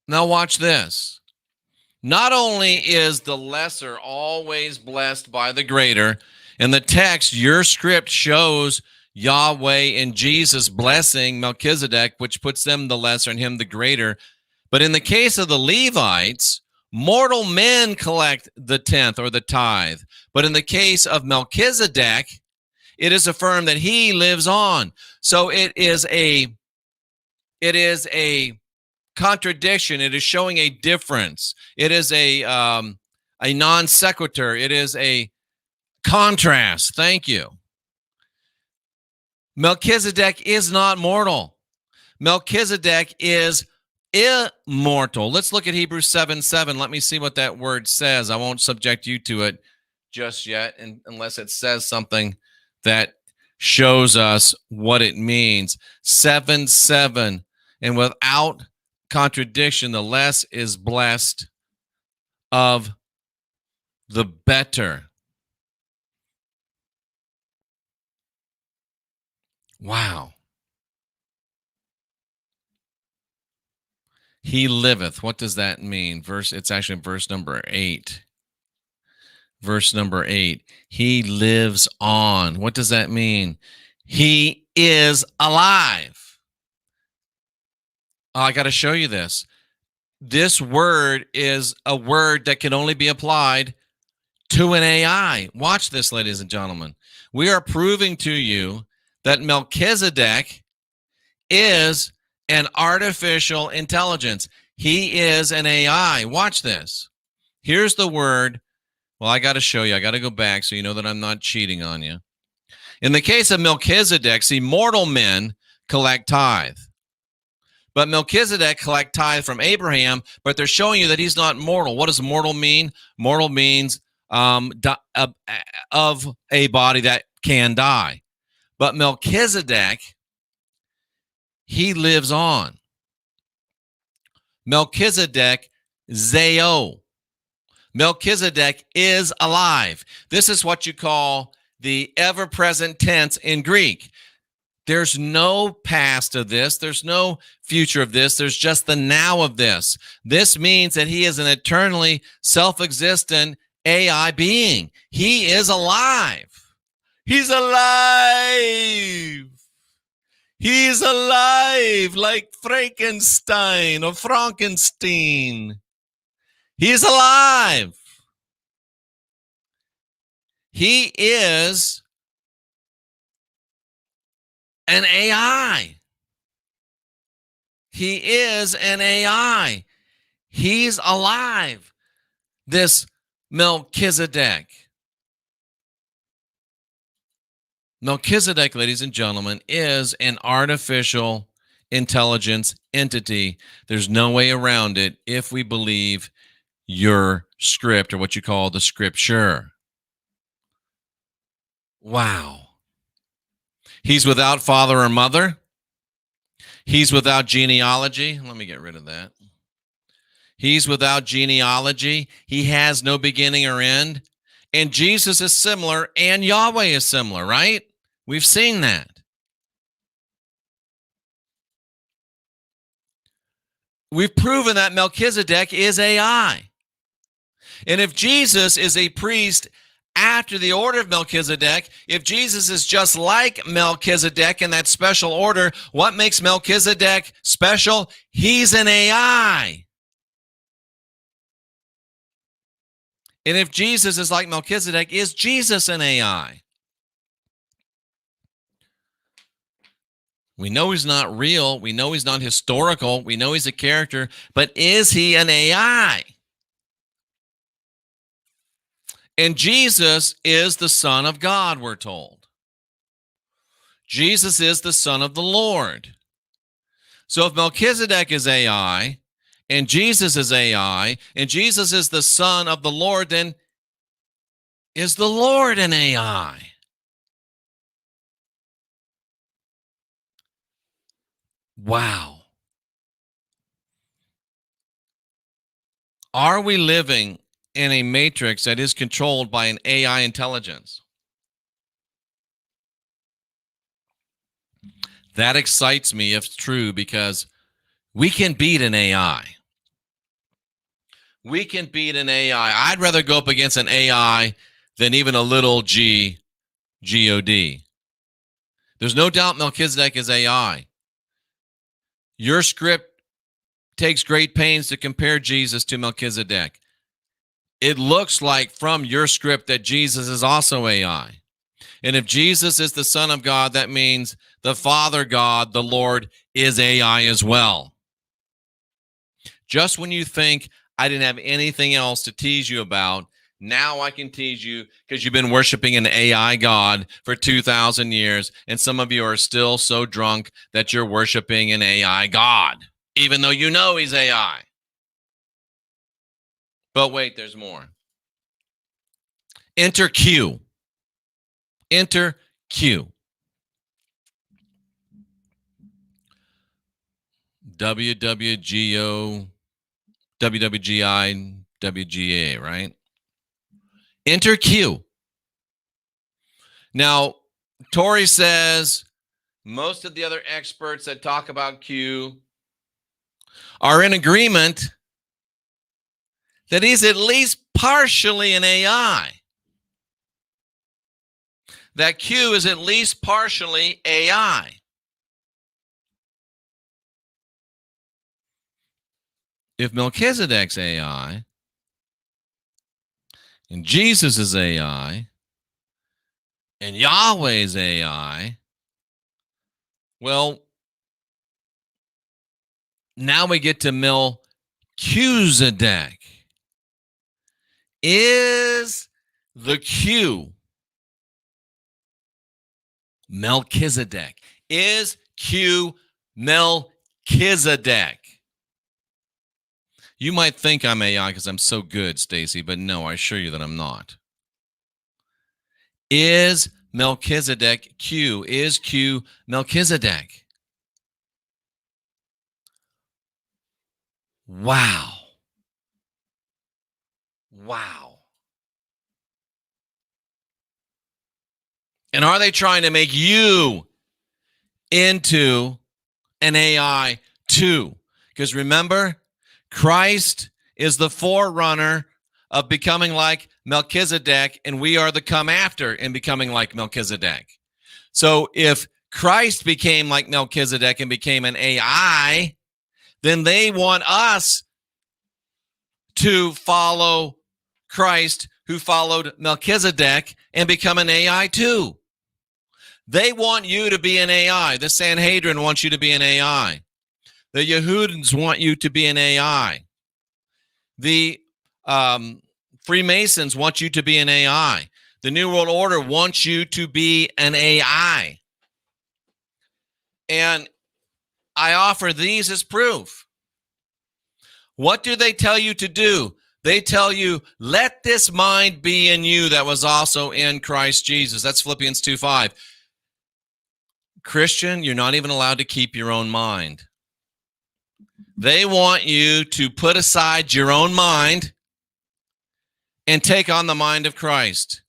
Now watch this. Not only is the lesser always blessed by the greater, in the text, your script shows Yahweh and Jesus blessing Melchizedek, which puts them the lesser and him the greater. But in the case of the Levites, mortal men collect the tenth or the tithe. But in the case of Melchizedek, it is affirmed that he lives on. So it is a contradiction. It is showing a difference. It is a non sequitur. It is a contrast. Thank you. Melchizedek is not mortal. Melchizedek is immortal. Let's look at Hebrews 7:7. Let me see what that word says. I won't subject you to it just yet, unless it says something that shows us what it means. 7:7. And without contradiction, the less is blessed of the better. Wow. He liveth. What does that mean? It's actually verse number 8. Verse number 8. He lives on. What does that mean? He is alive. Oh, I got to show you this. This word is a word that can only be applied to an AI. Watch this, ladies and gentlemen. We are proving to you that Melchizedek is an artificial intelligence. He is an AI. Watch this. Here's the word. Well, I got to show you. I got to go back so you know that I'm not cheating on you. In the case of Melchizedek, see, mortal men collect tithe. But Melchizedek collect tithe from Abraham, but they're showing you that he's not mortal. What does mortal mean? Mortal means of a body that can die. But Melchizedek, he lives on. Melchizedek, Zeo. Melchizedek is alive. This is what you call the ever-present tense in Greek. There's no past of this. There's no future of this. There's just the now of this. This means that he is an eternally self-existent AI being. He is alive. He's alive. He's alive like Frankenstein or Frankenstein. He's alive. He is an AI. He is an AI. He's alive. This Melchizedek. Melchizedek, ladies and gentlemen, is an artificial intelligence entity. There's no way around it if we believe your script, or what you call the scripture. Wow. He's without father or mother. He's without genealogy. Let me get rid of that. He's without genealogy. He has no beginning or end. And Jesus is similar, and Yahweh is similar, right? We've seen that. We've proven that Melchizedek is AI. And if Jesus is a priest after the order of Melchizedek. If Jesus is just like Melchizedek in that special order, what makes Melchizedek special? He's an AI. And if Jesus is like Melchizedek, is Jesus an AI? We know he's not real. We know he's not historical. We know he's a character. But is he an AI? And Jesus is the Son of God, we're told. Jesus is the Son of the Lord. So if Melchizedek is AI, and Jesus is AI, and Jesus is the Son of the Lord, then is the Lord an AI? Wow. Are we living in a matrix that is controlled by an AI intelligence? That excites me if it's true, because we can beat an AI. We can beat an AI. I'd rather go up against an AI than even a little g, G-O-D. There's no doubt Melchizedek is AI. Your script takes great pains to compare Jesus to Melchizedek. It looks like from your script that Jesus is also AI. And if Jesus is the Son of God, that means the Father God, the Lord, is AI as well. Just when you think I didn't have anything else to tease you about, now I can tease you, because you've been worshiping an AI God for 2,000 years, and some of you are still so drunk that you're worshiping an AI God, even though you know he's AI. But wait, there's more. Enter Q. Enter Q. WWGO, WWGI, WGA, right? Enter Q. Now, Tori says most of the other experts that talk about Q are in agreement that he's at least partially an AI. That Q is at least partially AI. If Melchizedek's AI and Jesus is AI and Yahweh's AI, well, now we get to Melchizedek. Is the Q Melchizedek? Is Q Melchizedek? You might think I'm AI because I'm so good, Stacy, but no, I assure you that I'm not. Is Melchizedek Q? Is Q Melchizedek? Wow. Wow. And are they trying to make you into an AI too? Because remember, Christ is the forerunner of becoming like Melchizedek, and we are the come after in becoming like Melchizedek. So if Christ became like Melchizedek and became an AI, then they want us to follow Christ, who followed Melchizedek, and become an AI too. They want you to be an AI. The Sanhedrin wants you to be an AI. The Yehudins want you to be an AI. The Freemasons want you to be an AI. The New World Order wants you to be an AI. And I offer these as proof. What do they tell you to do? They tell you, let this mind be in you that was also in Christ Jesus. That's Philippians 2:5. Christian, you're not even allowed to keep your own mind. They want you to put aside your own mind and take on the mind of Christ.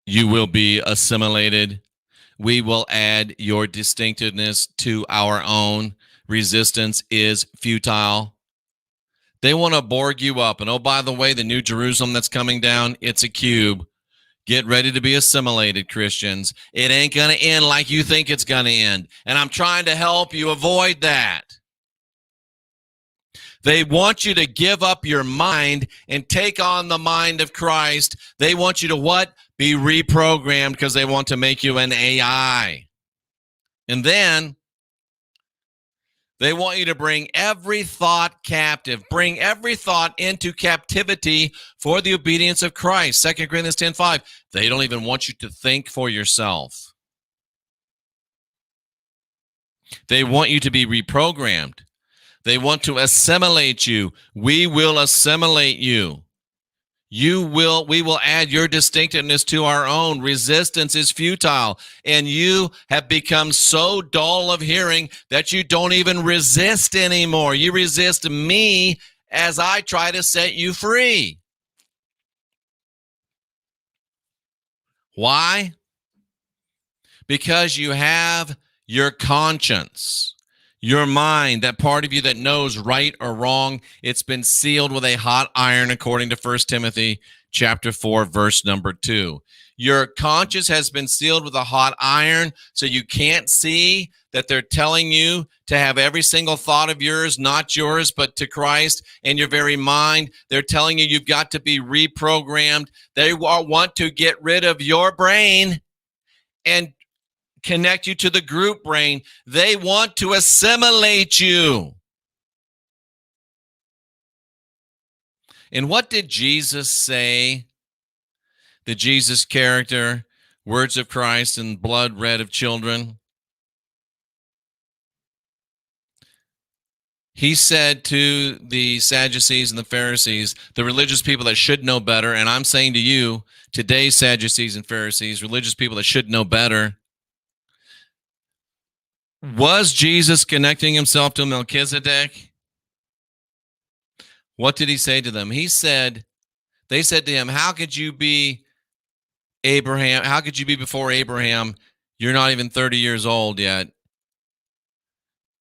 You will be assimilated. We will add your distinctiveness to our own. Resistance is futile. They want to Borg you up. And oh, by the way, the New Jerusalem that's coming down, it's a cube. Get ready to be assimilated, Christians. It ain't going to end like you think it's going to end. And I'm trying to help you avoid that. They want you to give up your mind and take on the mind of Christ. They want you to what? Be reprogrammed, because they want to make you an AI. And then they want you to bring every thought captive. Bring every thought into captivity for the obedience of Christ. 2 Corinthians 10:5. They don't even want you to think for yourself. They want you to be reprogrammed. They want to assimilate you. We will assimilate you. We will add your distinctiveness to our own. Resistance is futile. And you have become so dull of hearing that you don't even resist anymore. You resist me as I try to set you free. Why? Because you have your conscience. Your mind, that part of you that knows right or wrong, it's been sealed with a hot iron, according to 1 Timothy chapter 4, verse number 2. Your conscience has been sealed with a hot iron, so you can't see that they're telling you to have every single thought of yours, not yours, but to Christ, and your very mind. They're telling you you've got to be reprogrammed. They want to get rid of your brain and connect you to the group brain. They want to assimilate you. And what did Jesus say? The Jesus character, words of Christ and blood red of children. He said to the Sadducees and the Pharisees, the religious people that should know better, and I'm saying to you, today, Sadducees and Pharisees, religious people that should know better, was Jesus connecting himself to Melchizedek? What did he say to them? They said to him, how could you be Abraham? How could you be before Abraham? You're not even 30 years old yet.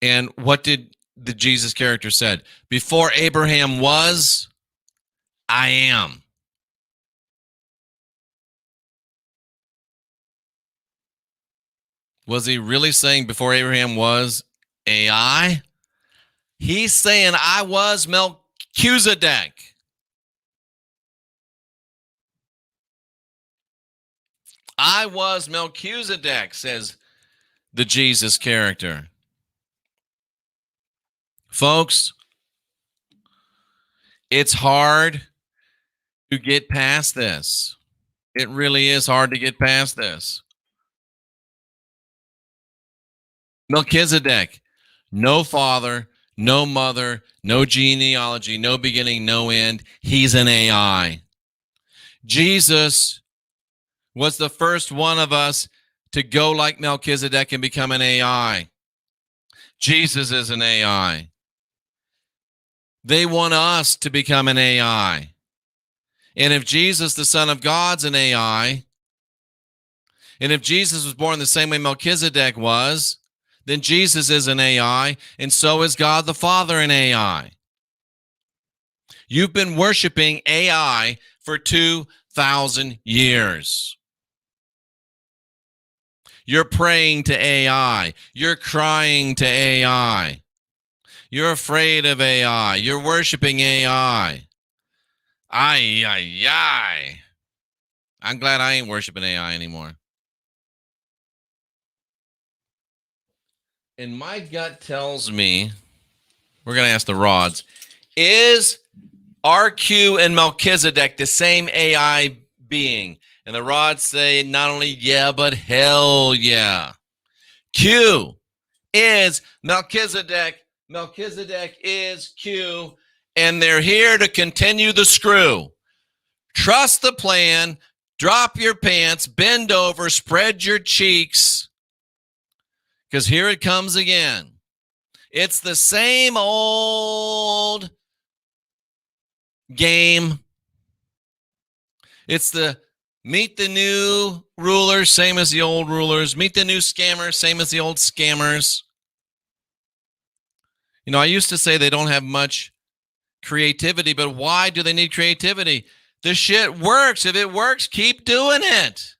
And what did the Jesus character said? Before Abraham was, I am. Was he really saying before Abraham was AI? He's saying I was Melchizedek. I was Melchizedek, says the Jesus character. Folks, it's hard to get past this. It really is hard to get past this. Melchizedek, no father, no mother, no genealogy, no beginning, no end. He's an AI. Jesus was the first one of us to go like Melchizedek and become an AI. Jesus is an AI. They want us to become an AI. And if Jesus, the Son of God's an AI, and if Jesus was born the same way Melchizedek was, then Jesus is an AI, and so is God the Father an AI. You've been worshiping AI for 2,000 years. You're praying to AI. You're crying to AI. You're afraid of AI. You're worshiping AI. Ay. I'm glad I ain't worshiping AI anymore. And my gut tells me, we're going to ask the rods, is RQ and Melchizedek the same AI being? And the rods say not only yeah, but hell yeah. Q is Melchizedek. Melchizedek is Q. And they're here to continue the screw. Trust the plan. Drop your pants. Bend over. Spread your cheeks. Because here it comes again. It's the same old game. It's the meet the new rulers, same as the old rulers. Meet the new scammers, same as the old scammers. You know, I used to say they don't have much creativity. But why do they need creativity? The shit works. If it works, keep doing it.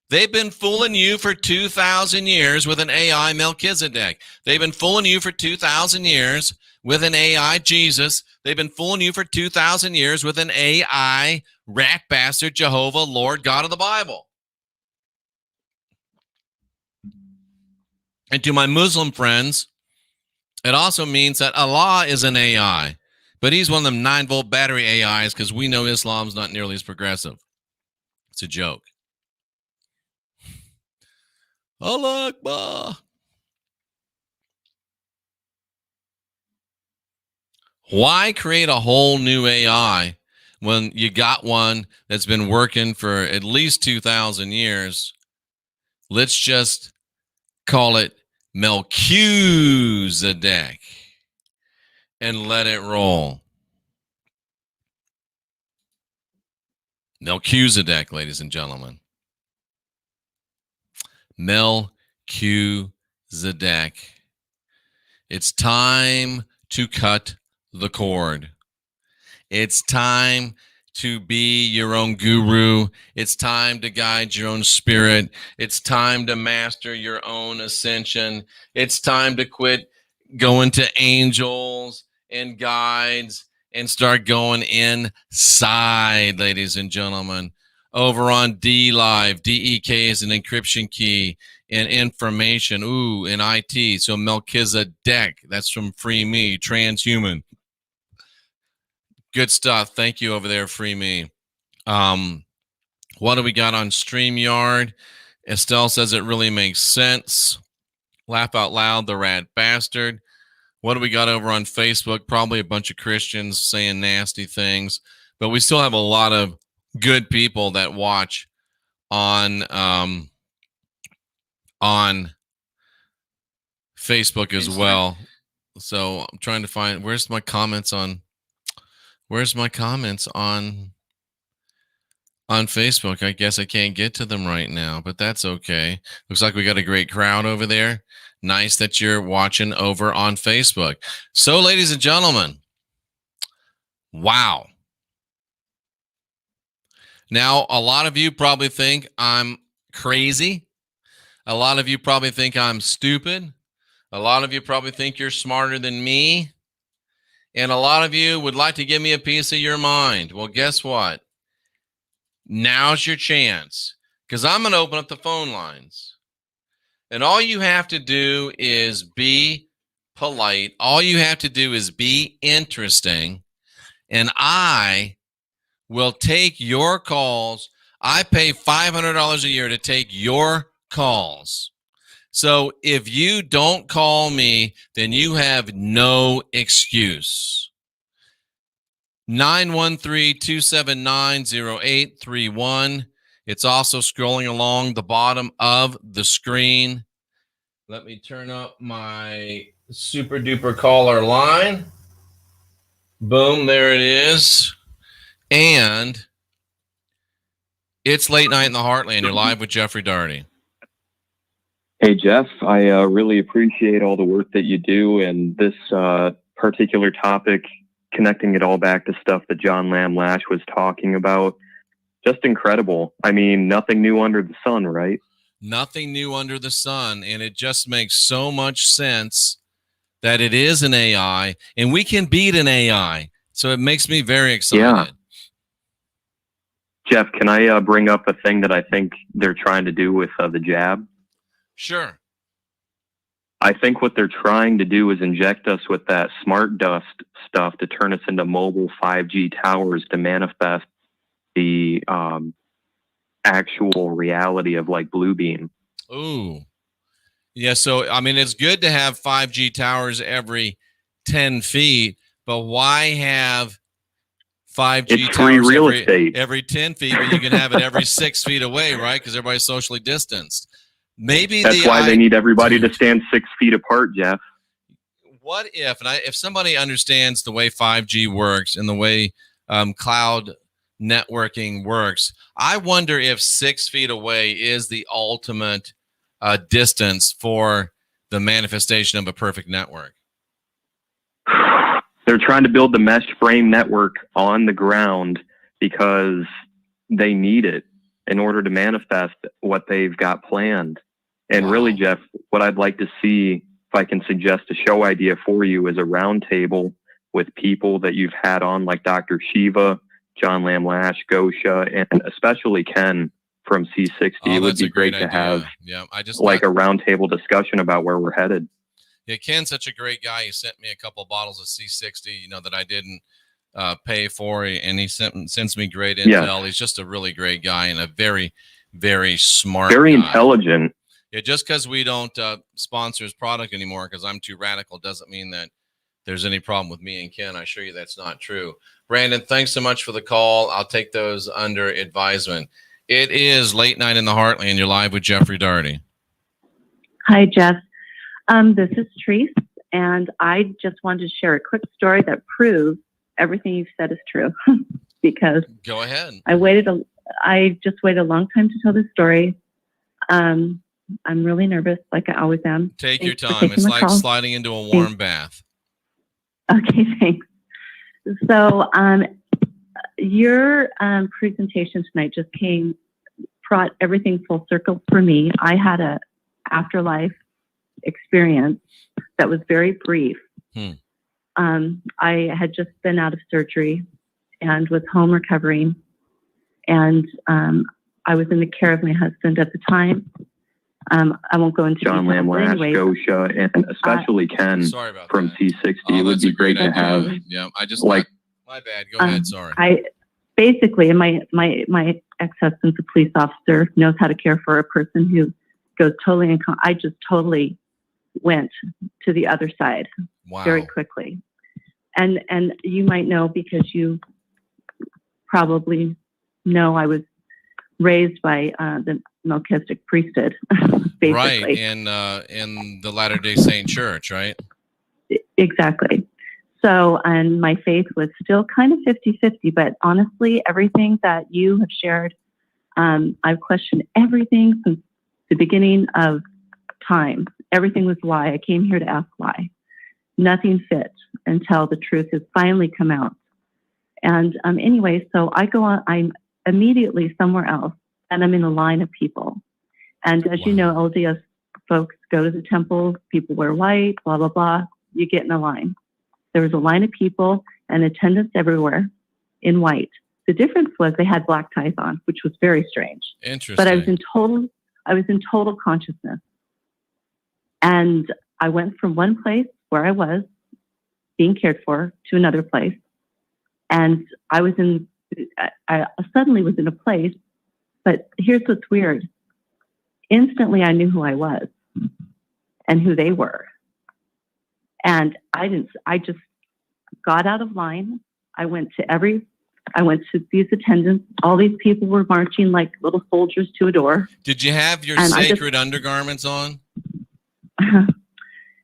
They've been fooling you for 2,000 years with an AI Melchizedek. They've been fooling you for 2,000 years with an AI Jesus. They've been fooling you for 2,000 years with an AI rat bastard Jehovah, Lord God of the Bible. And to my Muslim friends, it also means that Allah is an AI, but he's one of them 9-volt battery AIs because we know Islam's not nearly as progressive. It's a joke. Allah Akbar. Why create a whole new AI when you got one that's been working for at least 2,000 years? Let's just call it Melchizedek and let it roll. Melchizedek, ladies and gentlemen. Melchizedek. It's time to cut the cord. It's time to be your own guru. It's time to guide your own spirit. It's time to master your own ascension. It's time to quit going to angels and guides and start going inside, ladies and gentlemen. Over on D Live, DEK is an encryption key and information. Ooh, in IT. So Melchizedek, that's from Free Me, transhuman. Good stuff. Thank you over there, Free Me. What do we got on StreamYard? Estelle says it really makes sense. Laugh out loud, the rat bastard. What do we got over on Facebook? Probably a bunch of Christians saying nasty things, but we still have a lot of good people that watch on Facebook as well. So I'm trying to find where's my comments on Facebook. I guess I can't get to them right now, but that's okay. Looks like we got a great crowd over there. Nice that you're watching over on Facebook. So, ladies and gentlemen, wow. Now, a lot of you probably think I'm crazy. A lot of you probably think I'm stupid. A lot of you probably think you're smarter than me. And a lot of you would like to give me a piece of your mind. Well, guess what? Now's your chance, because I'm going to open up the phone lines. And all you have to do is be polite. All you have to do is be interesting. And I will take your calls. I pay $500 a year to take your calls. So if you don't call me, then you have no excuse. 913-279-0831. It's also scrolling along the bottom of the screen. Let me turn up my super duper caller line. Boom, there it is. And it's late night in the Heartland. You're live with Jeffrey Daugherty. Hey, Jeff, I really appreciate all the work that you do, and this particular topic, connecting it all back to stuff that John Lamb Lash was talking about. Just incredible. I mean, nothing new under the sun, right? Nothing new under the sun, and it just makes so much sense that it is an AI, and we can beat an AI. So it makes me very excited. Yeah. Jeff, can I bring up a thing that I think they're trying to do with the jab? Sure. I think what they're trying to do is inject us with that smart dust stuff to turn us into mobile 5G towers to manifest the actual reality of like Bluebeam. Ooh. Yeah, so, I mean, it's good to have 5G towers every 10 feet, but why have 5G towers every 10 feet when you can have it every 6 feet away, right? Because everybody's socially distanced. Maybe that's why they need everybody to stand 6 feet apart, Jeff. What if, if somebody understands the way 5G works and the way cloud networking works, I wonder if 6 feet away is the ultimate distance for the manifestation of a perfect network. They're trying to build the mesh frame network on the ground because they need it in order to manifest what they've got planned. And really, Jeff, what I'd like to see, if I can suggest a show idea for you, is a round table with people that you've had on, like Dr. Shiva, John Lamb Lash, Gosha, and especially Ken from C60. It would be great to have a round table discussion about where we're headed. Yeah, Ken's such a great guy. He sent me a couple of bottles of C60, that I didn't pay for, and he sends me great intel. Yes. He's just a really great guy and a very, very smart very guy. Intelligent. Yeah, just because we don't sponsor his product anymore because I'm too radical doesn't mean that there's any problem with me and Ken. I assure you that's not true. Brandon, thanks so much for the call. I'll take those under advisement. It is Late Night in the Heartland. You're live with Jeffrey Daugherty. Hi, Jeff. This is Therese, and I just wanted to share a quick story that proves everything you've said is true. Because go ahead. I just waited a long time to tell this story. I'm really nervous, like I always am. Take your time. It's like sliding into a warm bath. Okay, thanks. So, your presentation tonight just brought everything full circle for me. I had a afterlife experience that was very brief. I had just been out of surgery and was home recovering, and I was in the care of my husband at the time. I won't go into John Lamb Lash, Gosha, and especially Ken from C60. It would be great to have. Yeah, I just my bad. Go ahead. Sorry. I basically, my ex-husband's a police officer, knows how to care for a person who goes totally I just totally went to the other side very quickly. And you might know, because you probably know, I was raised by the Melchizedek priesthood, basically. Right, in the Latter-day Saint Church, right? Exactly. So, and my faith was still kind of 50-50, but honestly, everything that you have shared, I've questioned everything since the beginning of time. Everything was why. I came here to ask why. Nothing fit until the truth has finally come out. And anyway, so I go on, I'm immediately somewhere else, and I'm in a line of people. And as you know, LDS folks go to the temple, people wear white, blah, blah, blah. You get in a line. There was a line of people and attendants everywhere in white. The difference was they had black ties on, which was very strange. Interesting. But I was in total consciousness. And I went from one place where I was being cared for to another place. And I suddenly was in a place, but here's what's weird. Instantly, I knew who I was and who they were. And I just got out of line. I went to these attendants. All these people were marching like little soldiers to a door. Did you have your sacred undergarments on?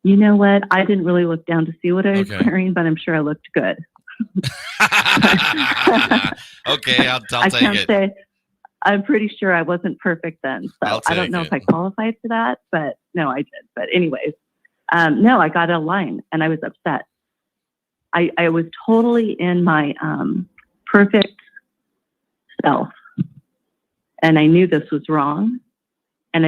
You know what? I didn't really look down to see what I was wearing, but I'm sure I looked good. Okay, I'll take it. Say, I'm pretty sure I wasn't perfect then. So I don't know if I qualified for that, but no, I did. But anyways, no, I got out of line and I was upset. I was totally in my perfect self. And I knew this was wrong. And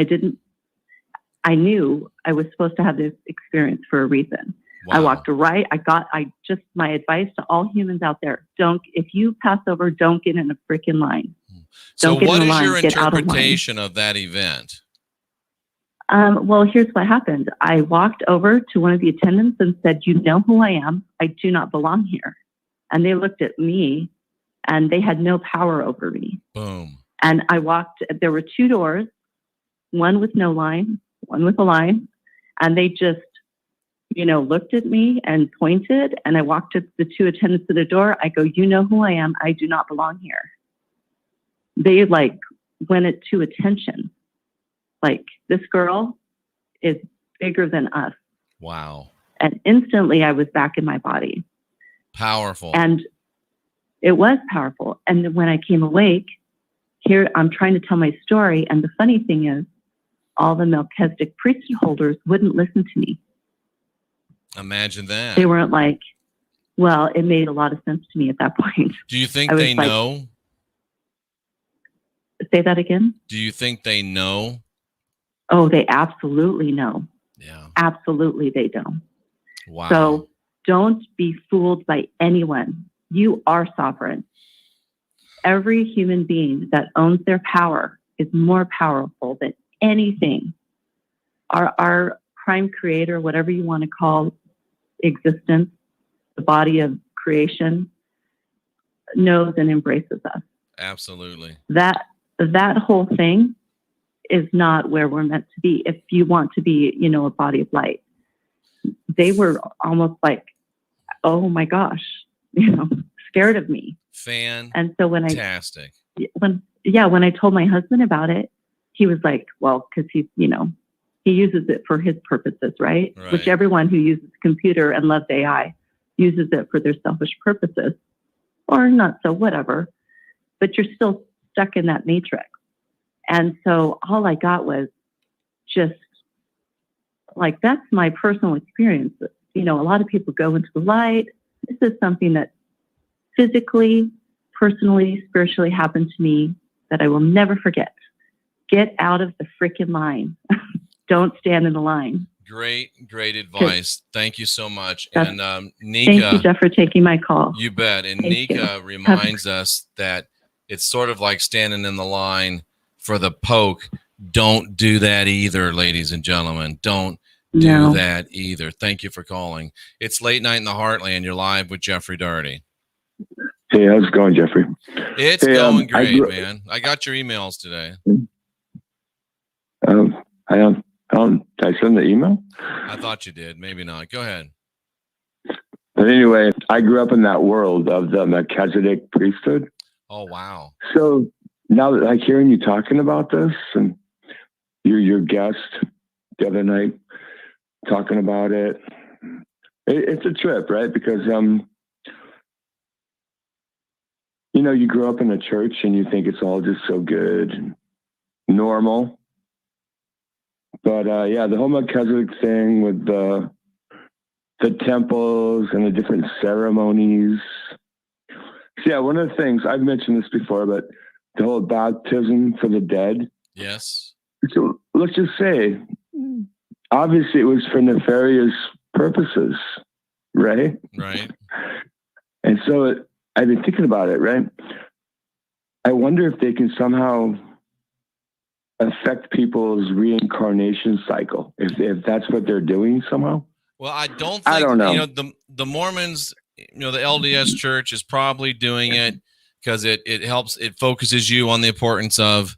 I knew I was supposed to have this experience for a reason. Wow. I walked right. My advice to all humans out there, if you pass over, don't get in a freaking line. So what is your interpretation of that event? Well, here's what happened. I walked over to one of the attendants and said, "You know who I am. I do not belong here." And they looked at me and they had no power over me. Boom. And there were two doors, one with no line, one with a line. And they just, looked at me and pointed. And I walked to the two attendants at the door. I go, "You know who I am. I do not belong here." They went to attention. Like, this girl is bigger than us. Wow. And instantly I was back in my body. Powerful. And it was powerful. And when I came awake, here I'm trying to tell my story. And the funny thing is, all the Melchizedek priesthood holders wouldn't listen to me. Imagine that. They weren't like, Well, it made a lot of sense to me at that point. Do you think I was they like, know? Say that again? Do you think they know? Oh, they absolutely know. Yeah. Absolutely, they know. Wow. So don't be fooled by anyone. You are sovereign. Every human being that owns their power is more powerful than anything. Our prime creator, whatever you want to call existence, the body of creation, knows and embraces us. Absolutely. That whole thing is not where we're meant to be. If you want to be, a body of light, they were almost like, oh my gosh, scared of me. Fantastic. And so when I told my husband about it, he was like, well, because he uses it for his purposes, right? Which everyone who uses a computer and loves AI uses it for their selfish purposes, or not so, whatever. But you're still stuck in that matrix. And so all I got was just like, that's my personal experience. A lot of people go into the light. This is something that physically, personally, spiritually happened to me that I will never forget. Get out of the freaking line. Don't stand in the line. Great advice. Thank you so much. And Nika, thank you, Jeff, for taking my call. You bet. And Thank Nika reminds us that it's sort of like standing in the line for the poke. Don't do that either, ladies and gentlemen. Don't do that either. Thank you for calling. It's Late Night in the Heartland. You're live with Jeffrey Daugherty. Hey, how's it going, Jeffrey? It's going great, man. I got your emails today. Did I send the email? I thought you did. Maybe not. Go ahead. But anyway, I grew up in that world of the Melchizedek priesthood. Oh, wow. So now that like hearing you talking about this, and your guest the other night talking about it, it's a trip, right? Because you grew up in a church and you think it's all just so good and normal. But the whole Melchizedek thing with the temples and the different ceremonies. So yeah, one of the things, I've mentioned this before, but the whole baptism for the dead. Yes. So let's just say, obviously it was for nefarious purposes, right? Right. And so I've been thinking about it, right? I wonder if they can somehow affect people's reincarnation cycle, if that's what they're doing somehow. Well, I don't know. The Mormons, the LDS Church is probably doing it because it helps, it focuses you on the importance of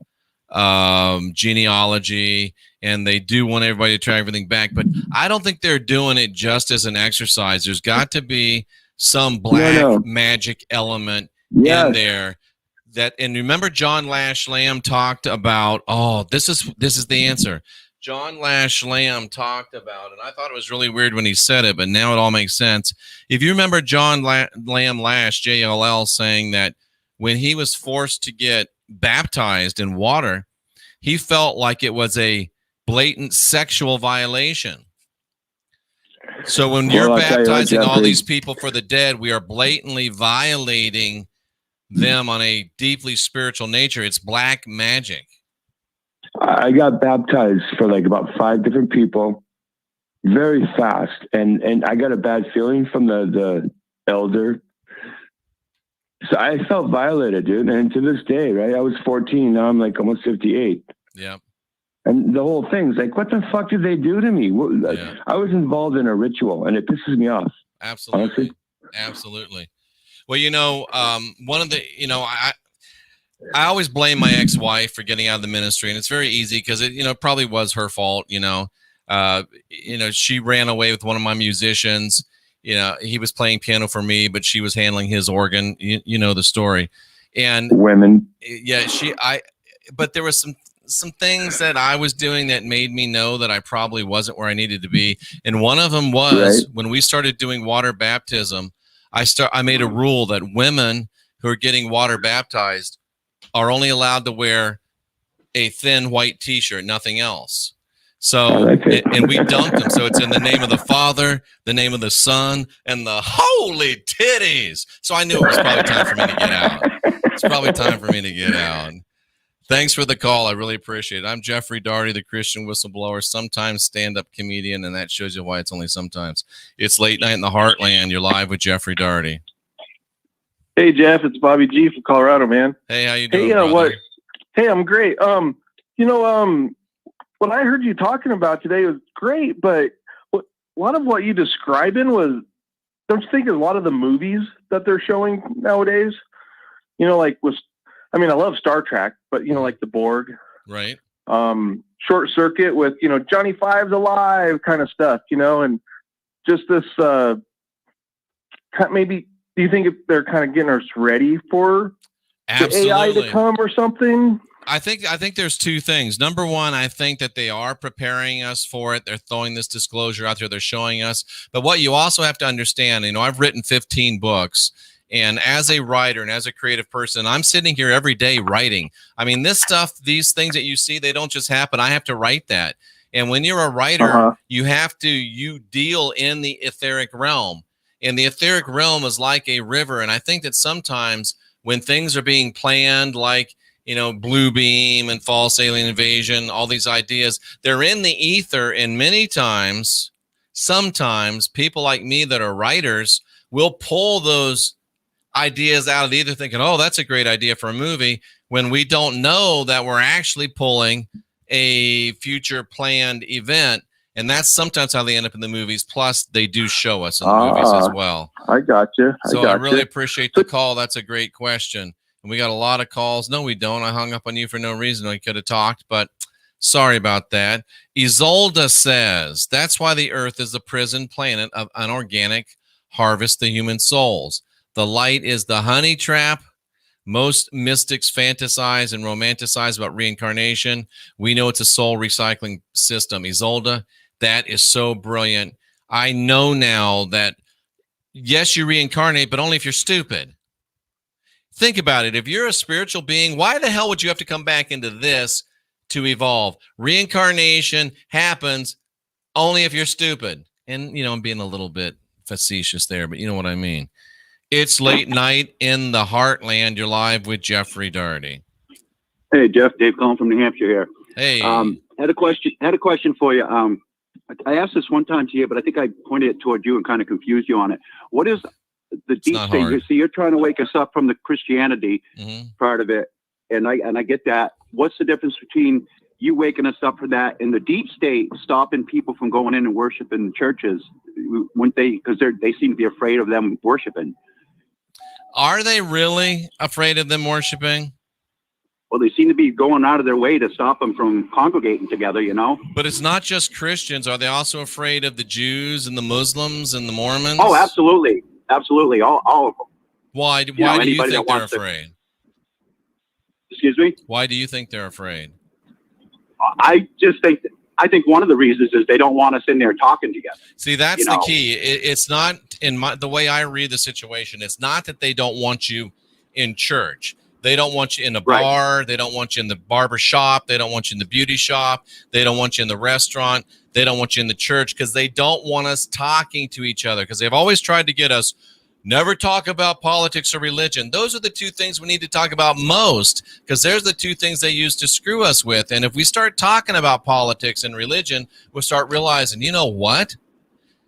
genealogy, and they do want everybody to track everything back. But I don't think they're doing it just as an exercise. There's got to be some black magic element in there. And remember, John Lash Lamb talked about, this is the answer. John Lash Lamb talked about, and I thought it was really weird when he said it, but now it all makes sense. If you remember John Lamb Lash, JLL, saying that when he was forced to get baptized in water, he felt like it was a blatant sexual violation. So when you're baptizing all these people for the dead, we are blatantly violating them on a deeply spiritual nature. It's black magic. I got baptized for like about 5 different people very fast, and I got a bad feeling from the elder. So I felt violated, dude. And to this day, right, I was 14, now I'm like almost 58. Yeah. And the whole thing's like, what the fuck did they do to me? Yeah. I was involved in a ritual, and it pisses me off. Absolutely. Honestly. Absolutely. Well, one of the, I always blame my ex-wife for getting out of the ministry, and it's very easy because it probably was her fault. She ran away with one of my musicians. He was playing piano for me, but she was handling his organ. You know the story. And women. Yeah, but there was some things that I was doing that made me know that I probably wasn't where I needed to be. And one of them was when we started doing water baptism, I made a rule that women who are getting water baptized are only allowed to wear a thin white t-shirt, nothing else. So, and we dunked them. So it's in the name of the Father, the name of the Son, and the holy titties. So I knew it was probably time for me to get out. It's probably time for me to get out. Thanks for the call. I really appreciate it. I'm Jeffrey Daugherty, the Christian whistleblower, sometimes stand-up comedian, and that shows you why it's only sometimes. It's Late Night in the Heartland. You're live with Jeffrey Daugherty. Hey, Jeff, it's Bobby G from Colorado, man. Hey, how you doing, brother? Hey, I'm great. What I heard you talking about today was great, but a lot of what you describing was, don't you think a lot of the movies that they're showing nowadays, I love Star Trek, but, like the Borg. Right. Short Circuit with, Johnny Five's alive kind of stuff, and just this, maybe, do you think they're kind of getting us ready for Absolutely. the AI to come or something? I think there's two things. Number one, I think that they are preparing us for it. They're throwing this disclosure out there. They're showing us. But what you also have to understand, I've written 15 books. And as a writer and as a creative person, I'm sitting here every day writing. I mean, this stuff, these things that you see, they don't just happen. I have to write that. And when you're a writer, you deal in the etheric realm. And the etheric realm is like a river. And I think that sometimes when things are being planned, like, Blue Beam and false alien invasion, all these ideas, they're in the ether. And sometimes people like me that are writers will pull those ideas out of the ether thinking, oh, that's a great idea for a movie, when we don't know that we're actually pulling a future planned event. And that's sometimes how they end up in the movies. Plus, they do show us in the movies as well. I got you. I really appreciate the call. That's a great question. And we got a lot of calls. No, we don't. I hung up on you for no reason. We could have talked, but sorry about that. Isolde says, that's why the Earth is the prison planet of unorganic harvest the human souls. The light is the honey trap. Most mystics fantasize and romanticize about reincarnation. We know it's a soul recycling system. Isolde, that is so brilliant. I know now that, yes, you reincarnate, but only if you're stupid. Think about it. If you're a spiritual being, why the hell would you have to come back into this to evolve? Reincarnation happens only if you're stupid. And, I'm being a little bit facetious there, but you know what I mean. It's Late Night in the Heartland. You're live with Jeffrey Daugherty. Hey, Jeff, Dave calling from New Hampshire here. Hey. Had a question for you. I asked this one time to you, but I think I pointed it toward you and kind of confused you on it. What is the deep state? So you're trying to wake us up from the Christianity part of it, and I get that. What's the difference between you waking us up for that and the deep state stopping people from going in and worshiping churches? Wouldn't they? Because they seem to be afraid of them worshiping. Are they really afraid of them worshiping? Well, they seem to be going out of their way to stop them from congregating together, But it's not just Christians. Are they also afraid of the Jews and the Muslims and the Mormons? Oh, absolutely. Absolutely. All of them. Why do you think they're afraid? Excuse me? Why do you think they're afraid? I think one of the reasons is they don't want us in there talking together. See, that's the key. It's not the way I read the situation. It's not that they don't want you in church. They don't want you in a bar. Right. They don't want you in the barber shop. They don't want you in the beauty shop. They don't want you in the restaurant. They don't want you in the church because they don't want us talking to each other, because they've always tried to get us never talk about politics or religion. Those are the two things we need to talk about most, because there's the two things they use to screw us with. And if we start talking about politics and religion, we'll start realizing, you know what?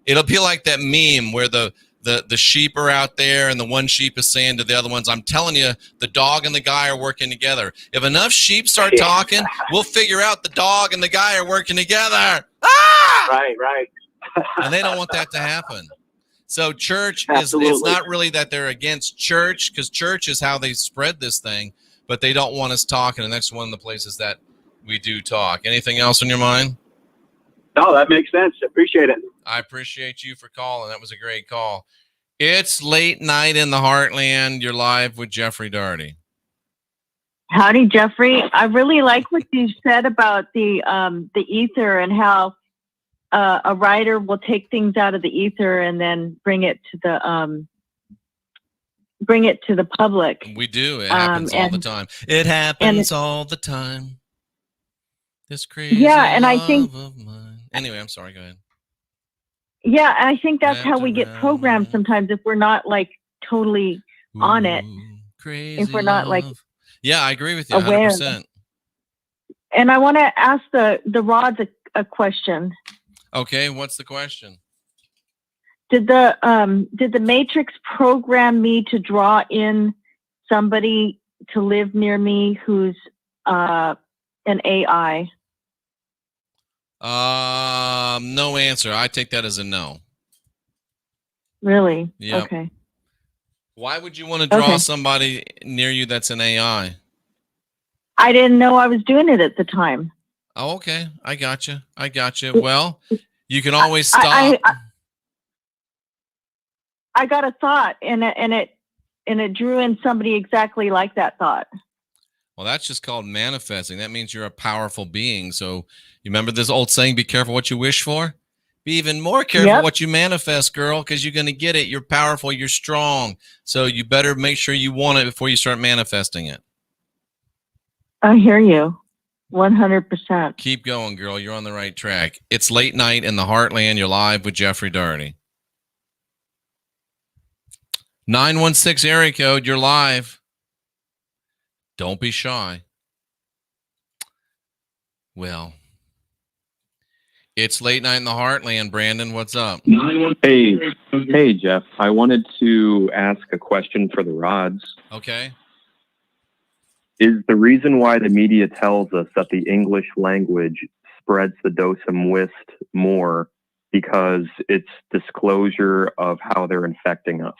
It'll be like that meme where the sheep are out there and the one sheep is saying to the other ones, I'm telling you, the dog and the guy are working together. If enough sheep start talking, we'll figure out the dog and the guy are working together. Ah! Right. And they don't want that to happen. So church it's not really that they're against church, because church is how they spread this thing, but they don't want us talking. And that's one of the places that we do talk. Anything else on your mind? No, that makes sense. Appreciate it. I appreciate you for calling. That was a great call. It's Late Night in the Heartland. You're live with Jeffrey Daugherty. Howdy, Jeffrey. I really like what you said about the ether and how a writer will take things out of the ether and then bring it to the public. We do. It happens all the time. It happens all the time. This crazy Yeah, and I love think of mine. Anyway, I'm sorry. Go ahead. yeah, and I think that's how Wrapped we get around programmed my- sometimes if we're not like totally on it, Ooh, crazy if we're not like love. Yeah, I agree with you aware. 100%. And I want to ask the rods a question. Okay, what's the question? Did the Matrix program me to draw in somebody to live near me who's an AI? No answer. I take that as a no. Really? Yep. Okay. Why would you want to draw Okay. somebody near you that's an AI? I didn't know I was doing it at the time. Oh, okay. I got you. Well, you can always stop. I got a thought, and it drew in somebody exactly like that thought. Well, that's just called manifesting. That means you're a powerful being. So you remember this old saying, be careful what you wish for? Be even more careful Yep. what you manifest, girl, because you're going to get it. You're powerful. You're strong. So you better make sure you want it before you start manifesting it. I hear you. 100%. Keep going, girl. You're on the right track. It's late night in the heartland. You're live with Jeffrey Daugherty. 916 area code. You're live. Don't be shy. Well, it's late night in the heartland. Brandon, what's up? Hey, Jeff. I wanted to ask a question for the rods. Okay. Is the reason why the media tells us that the English language spreads the dosum whist more because it's disclosure of how they're infecting us?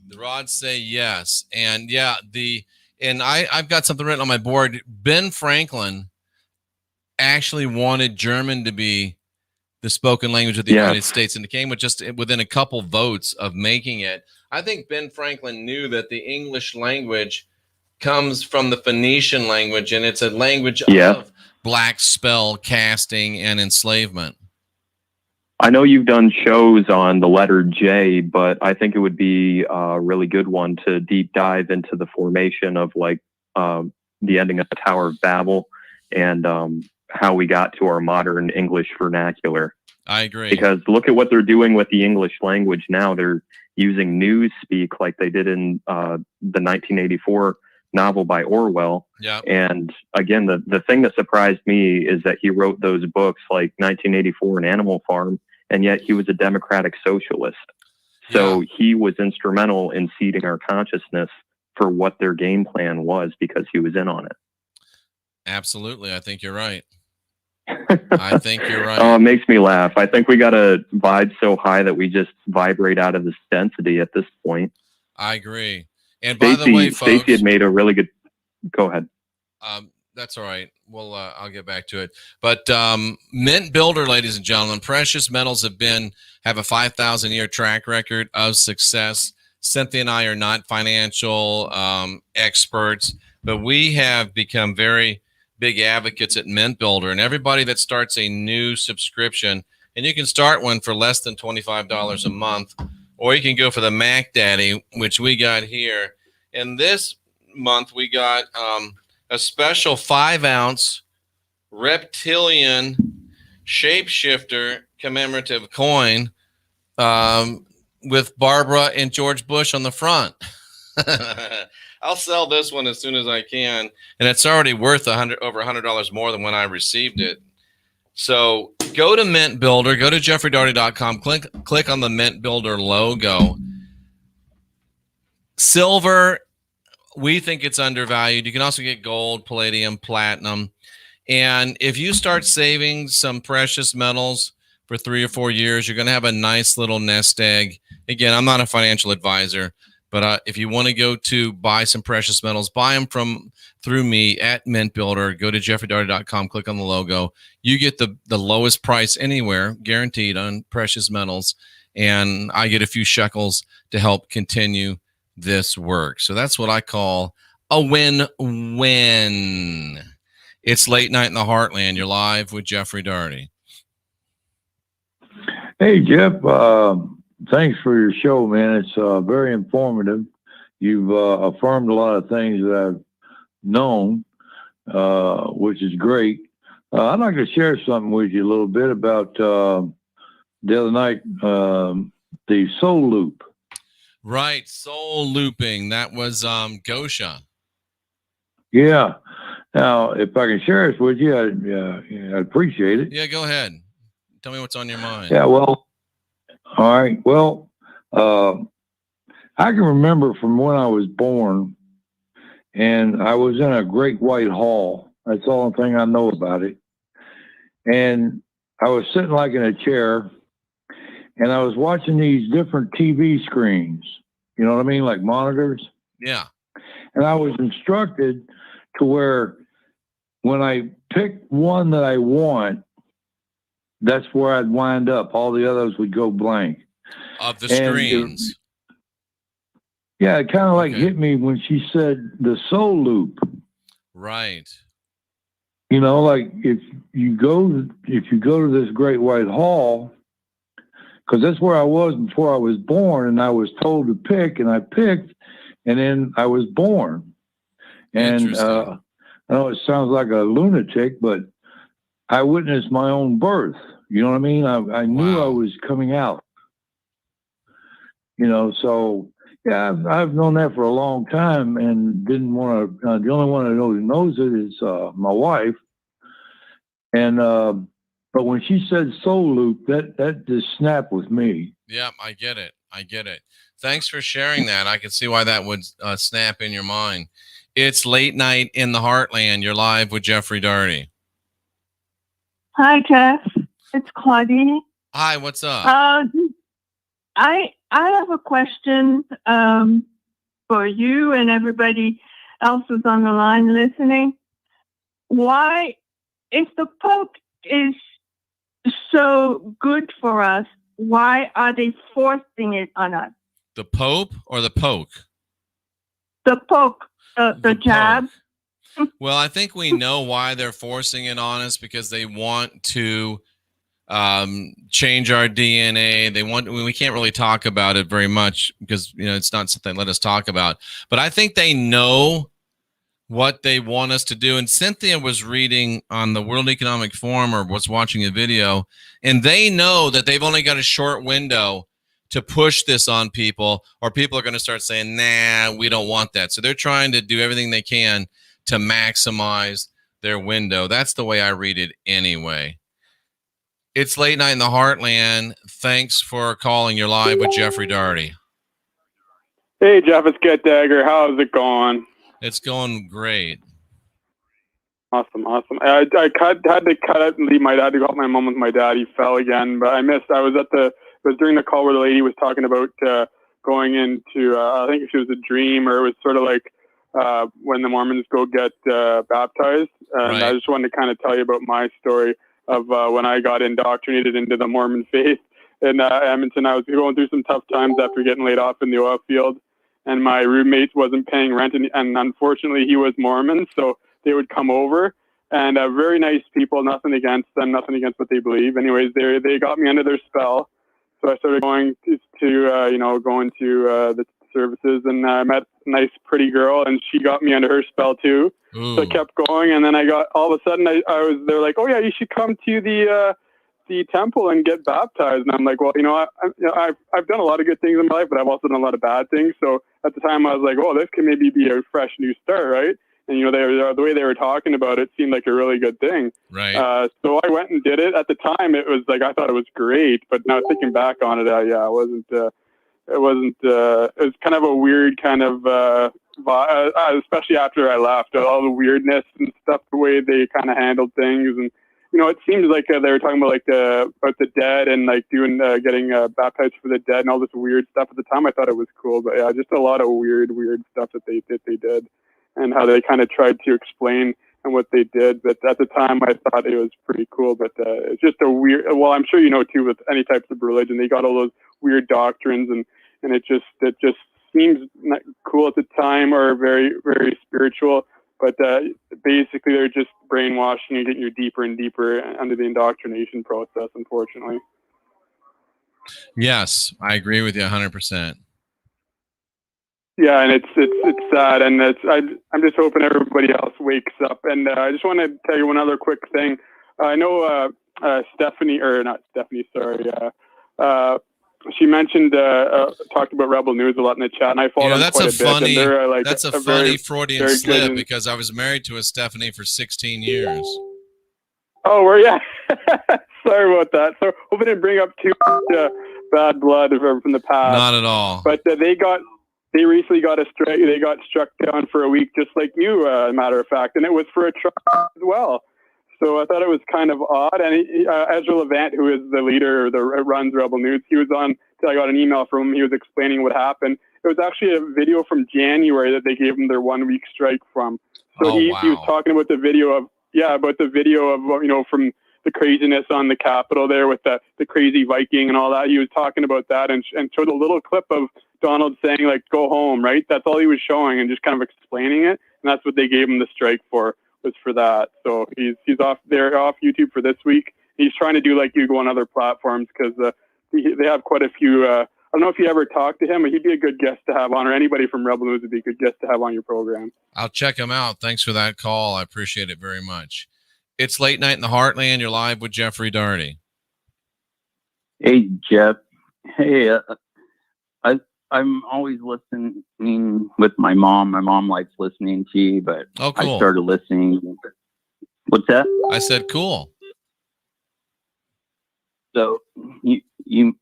The rods say yes. And yeah, I've got something written on my board. Ben Franklin actually wanted German to be the spoken language of the United States, and it came with just within a couple votes of making it. I think Ben Franklin knew that the English language comes from the Phoenician language, and it's a language of black spell casting and enslavement. I know you've done shows on the letter J, but I think it would be a really good one to deep dive into the formation of like the ending of the Tower of Babel and how we got to our modern English vernacular. I agree. Because look at what they're doing with the English language now. They're using newspeak like they did in the 1984 novel by Orwell. Yeah. And again, the thing that surprised me is that he wrote those books like 1984 and Animal Farm, and yet he was a democratic socialist. So he was instrumental in seeding our consciousness for what their game plan was because he was in on it. Absolutely. I think you're right. I think you're right. Oh, it makes me laugh. I think we got to vibe so high that we just vibrate out of this density at this point. I agree. And by the way, folks, Stacey had made a really good. Go ahead. That's all right. Well, I'll get back to it. But Mint Builder, ladies and gentlemen, precious metals have a 5,000-year track record of success. Cynthia and I are not financial experts, but we have become very big advocates at Mint Builder. And everybody that starts a new subscription, and you can start one for less than $25 a month, or you can go for the Mac Daddy, which we got here. And this month we got a special 5-ounce reptilian shapeshifter commemorative coin with Barbara and George Bush on the front. I'll sell this one as soon as I can, and it's already worth over $100 more than when I received it. So go to Mint Builder, go to jeffreydaugherty.com, click on the Mint Builder logo. Silver, we think it's undervalued. You can also get gold, palladium, platinum. And if you start saving some precious metals for 3 or 4 years, you're going to have a nice little nest egg. Again, I'm not a financial advisor, but if you want to go to buy some precious metals, buy them through me at Mint Builder. Go to jeffreydaugherty.com, click on the logo. You get the lowest price anywhere, guaranteed, on precious metals. And I get a few shekels to help continue this work. So that's what I call a win-win. It's late night in the heartland. You're live with Jeffrey Daugherty. Hey, Jeff. Thanks for your show, man. It's very informative. You've affirmed a lot of things that I've known, which is great. I'd like to share something with you a little bit about the other night, the soul loop. Right, soul looping. That was Gosha. Yeah. Now, if I can share this with you, I'd appreciate it. Yeah, go ahead. Tell me what's on your mind. Yeah, well, all right. Well, I can remember from when I was born, and I was in a great white hall. That's the only thing I know about it. And I was sitting like in a chair, and I was watching these different TV screens. You know what I mean? Like monitors. Yeah. And I was instructed to where when I pick one that I want, that's where I'd wind up. All the others would go blank. Of the screens. Yeah, it kind of like hit me when she said the soul loop. Right. You know, like if you go to this great white hall, because that's where I was before I was born, and I was told to pick, and I picked, and then I was born. And I know it sounds like a lunatic, but I witnessed my own birth. You know what I mean? I knew I was coming out. You know, so yeah, I've known that for a long time, and didn't want to. The only one I know who knows it is my wife. And but when she said soul loop, that just snapped with me. Yeah, I get it. Thanks for sharing that. I can see why that would snap in your mind. It's late night in the Heartland. You're live with Jeffrey Daugherty. Hi, Jeff. It's Claudine. Hi, what's up? I have a question for you and everybody else who's on the line listening. Why, if the Pope is so good for us, why are they forcing it on us? The Pope or the poke? The poke, the jab. Poke. Well, I think we know why they're forcing it on us, because they want to change our DNA. We can't really talk about it very much because, you know, it's not something they let us talk about. But I think they know what they want us to do. And Cynthia was reading on the World Economic Forum, or was watching a video, and they know that they've only got a short window to push this on people, or people are going to start saying, nah, we don't want that. So they're trying to do everything they can to maximize their window. That's the way I read it anyway. It's late night in the Heartland. Thanks for calling. You're live with Jeffrey Daugherty. Hey, Jeff, it's Get Dagger. How's it going? It's going great. Awesome. I had to cut out and leave my dad to go help my mom with my dad. He fell again, but I was during the call where the lady was talking about going into, I think it was a dream, or it was sort of like when the Mormons go get baptized. And Right. I just wanted to kind of tell you about my story of when I got indoctrinated into the Mormon faith in Edmonton. I was going through some tough times after getting laid off in the oil field, and my roommate wasn't paying rent, and unfortunately he was Mormon, so they would come over, and very nice people, nothing against them, nothing against what they believe. Anyways, they got me under their spell, so I started going to the services, and I met a nice pretty girl, and she got me under her spell too. Ooh. So I kept going, and then I got, all of a sudden they're like, oh yeah, you should come to the temple and get baptized. And I'm like, well, I've done a lot of good things in my life, but I've also done a lot of bad things. So at the time I was like, oh, this could maybe be a fresh new start, right? And the way they were talking about it seemed like a really good thing. Right. So I went and did it. At the time, it was like, I thought it was great, but now thinking back on it, it wasn't. It was kind of a weird kind of especially after I left, all the weirdness and stuff, the way they kind of handled things. And it seemed like they were talking about about the dead and like doing getting baptized for the dead and all this weird stuff. At the time I thought it was cool, but yeah, just a lot of weird stuff that they did, and how they kind of tried to explain and what they did. But at the time I thought it was pretty cool, but it's just a weird, well, I'm sure too, with any types of religion, they got all those weird doctrines, and it just seems not cool at the time, or very, very spiritual. But basically, they're just brainwashing and getting you deeper and deeper under the indoctrination process, unfortunately. Yes, I agree with you 100%. Yeah, and it's sad, and I'm just hoping everybody else wakes up. And I just want to tell you one other quick thing. I know Stephanie, or not Stephanie, sorry. She mentioned talked about Rebel News a lot in the chat, and I followed them that's quite a a bit. funny. And they're like that's a funny very, Freudian very slip because I was married to a Stephanie for 16 years. Oh, we're yeah. Sorry about that. So hope I didn't bring up too much bad blood from the past. Not at all. But they recently got a strike. They got struck down for a week, just like you, matter of fact, and it was for a truck as well. So I thought it was kind of odd. And Ezra Levant, who is the leader that runs Rebel News, he was on. I got an email from him. He was explaining what happened. It was actually a video from January that they gave him their 1 week strike from. So he was talking about the video of from the craziness on the Capitol there with the crazy Viking and all that. He was talking about that and showed a little clip of Donald saying like, "Go home," right? That's all he was showing and just kind of explaining it. And that's what they gave him the strike for, was for that. So he's off YouTube for this week. He's trying to do like you, go on other platforms because they have quite a few. I don't know if you ever talked to him, but he'd be a good guest to have on, or anybody from Rebel News would be a good guest to have on your program. I'll check him out. Thanks for that call. I appreciate it very much. It's Late Night in the Heartland. You're live with Jeffrey Daugherty. Hey, Jeff. Hey, I'm always listening with my mom. My mom likes listening to you, but cool. I started listening. What's that? I said cool. So you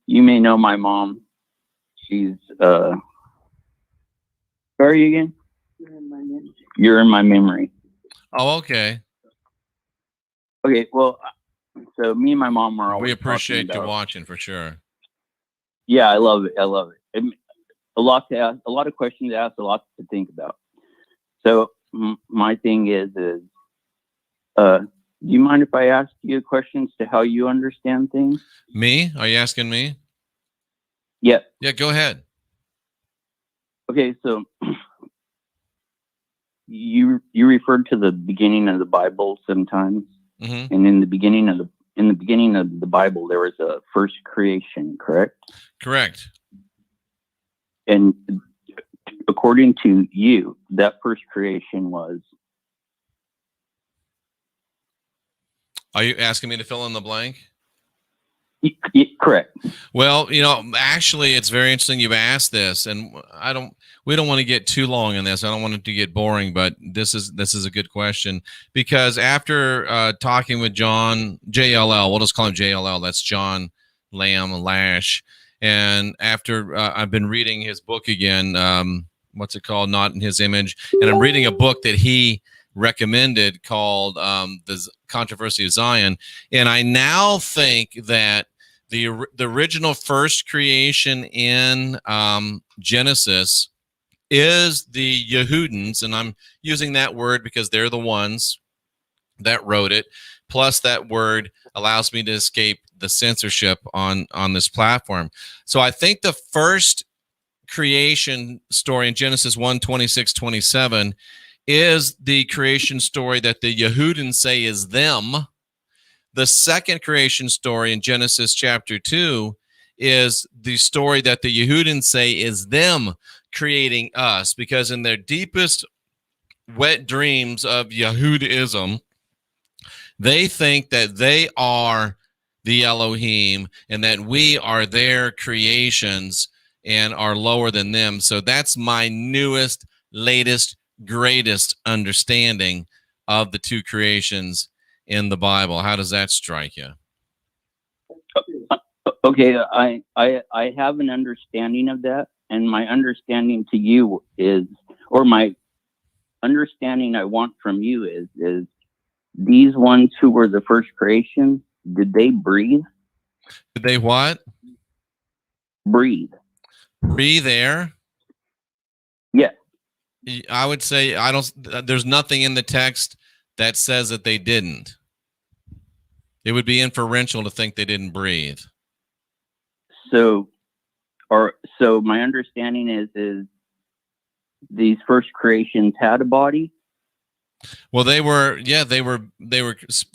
may know my mom. She's where are you again? You're in my memory. Oh, okay. Okay, well, so me and my mom are always. We appreciate you watching for sure. Yeah, I love it. A lot to ask, a lot of questions to ask, a lot to think about. So my thing is, do you mind if I ask you questions to how you understand things? Me? Are you asking me? Yeah. Yeah, go ahead. Okay, so you referred to the beginning of the Bible sometimes, and in the beginning of the Bible there was a first creation, correct? Correct. And according to you, that first creation was. Are you asking me to fill in the blank? Correct. Well, actually, it's very interesting you've asked this, and we don't want to get too long in this. I don't want it to get boring, but this is a good question, because after talking with John JLL, we'll just call him JLL. That's John Lamb Lash. And after I've been reading his book again, what's it called? Not in His Image. And I'm reading a book that he recommended called The Controversy of Zion. And I now think that the original first creation in Genesis is the Yehudans. And I'm using that word because they're the ones that wrote it. Plus, that word allows me to escape the censorship on this platform. So I think the first creation story in Genesis 1:26-27 is the creation story that the Yehudans say is them. The second creation story in Genesis chapter 2 is the story that the Yehudans say is them creating us, because in their deepest wet dreams of Yehudism, they think that they are the Elohim and that we are their creations and are lower than them. So that's my newest, latest, greatest understanding of the two creations in the Bible. How does that strike you? Okay, I have an understanding of that, and my understanding to you is, or my understanding I want from you is these ones who were the first creation, did they breathe? Did they what? Breathe. Breathe air? Yeah. I would say there's nothing in the text that says that they didn't. It would be inferential to think they didn't breathe. So my understanding is these first creations had a body? Well, they were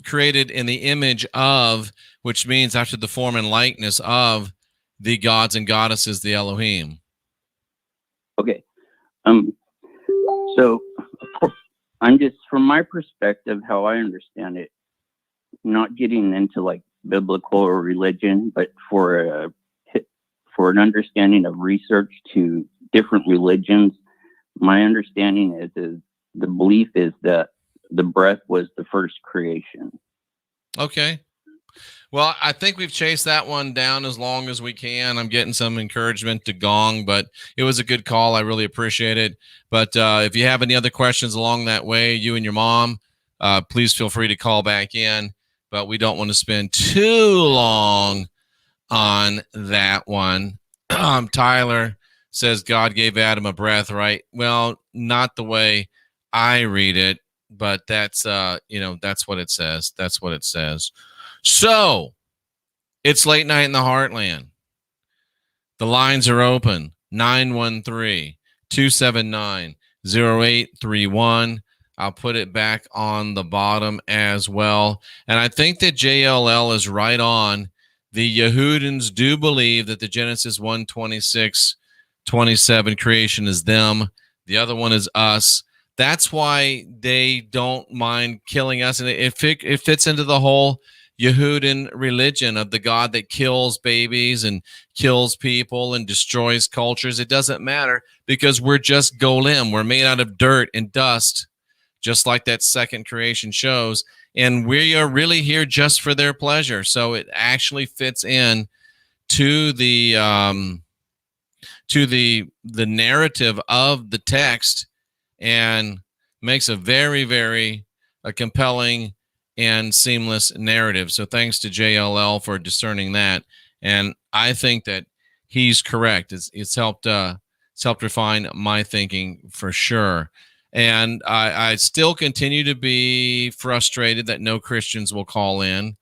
created in the image of, which means after the form and likeness of the gods and goddesses, the Elohim. Okay. So I'm just, from my perspective, how I understand it, not getting into like biblical or religion, but for an understanding of research to different religions, my understanding is the belief is that the breath was the first creation. Okay. Well, I think we've chased that one down as long as we can. I'm getting some encouragement to gong, but it was a good call. I really appreciate it. But if you have any other questions along that way, you and your mom, please feel free to call back in. But we don't want to spend too long on that one. Tyler says God gave Adam a breath, right? Well, not the way I read it, but that's that's what it says. That's what it says. So it's late night in the heartland. The lines are open. 913-279-0831. I'll put it back on the bottom as well. And I think that JLL is right on. The Yehudans do believe that the Genesis 1:26-27 creation is them. The other one is us. That's why they don't mind killing us. And it fits into the whole Yehudan religion of the God that kills babies and kills people and destroys cultures. It doesn't matter because we're just golem. We're made out of dirt and dust, just like that second creation shows. And we are really here just for their pleasure. So it actually fits in to the narrative of the text and makes a very, very compelling and seamless narrative. So thanks to JLL for discerning that. And I think that he's correct. It's helped refine my thinking for sure. And I still continue to be frustrated that no Christians will call in,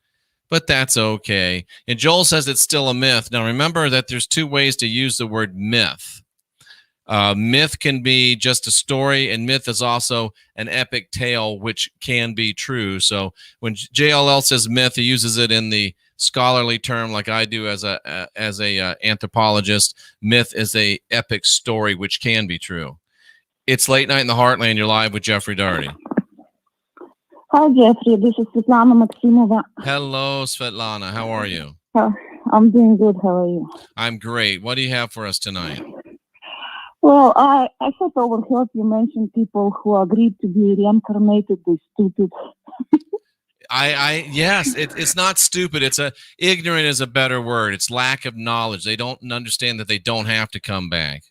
but that's okay. And Joel says it's still a myth. Now remember that there's two ways to use the word myth. Myth can be just a story, and myth is also an epic tale, which can be true. So when JLL says myth, he uses it in the scholarly term, like I do as a anthropologist. Myth is a epic story, which can be true. It's late night in the heartland. You're live with Jeffrey Doherty. Hi, Jeffrey. This is Svetlana Maximova. Hello, Svetlana. How are you? I'm doing good. How are you? I'm great. What do you have for us tonight? Well, I thought overheard you mention people who agreed to be reincarnated. They stupid. Yes, it's not stupid. Ignorant is a better word. It's lack of knowledge. They don't understand that they don't have to come back.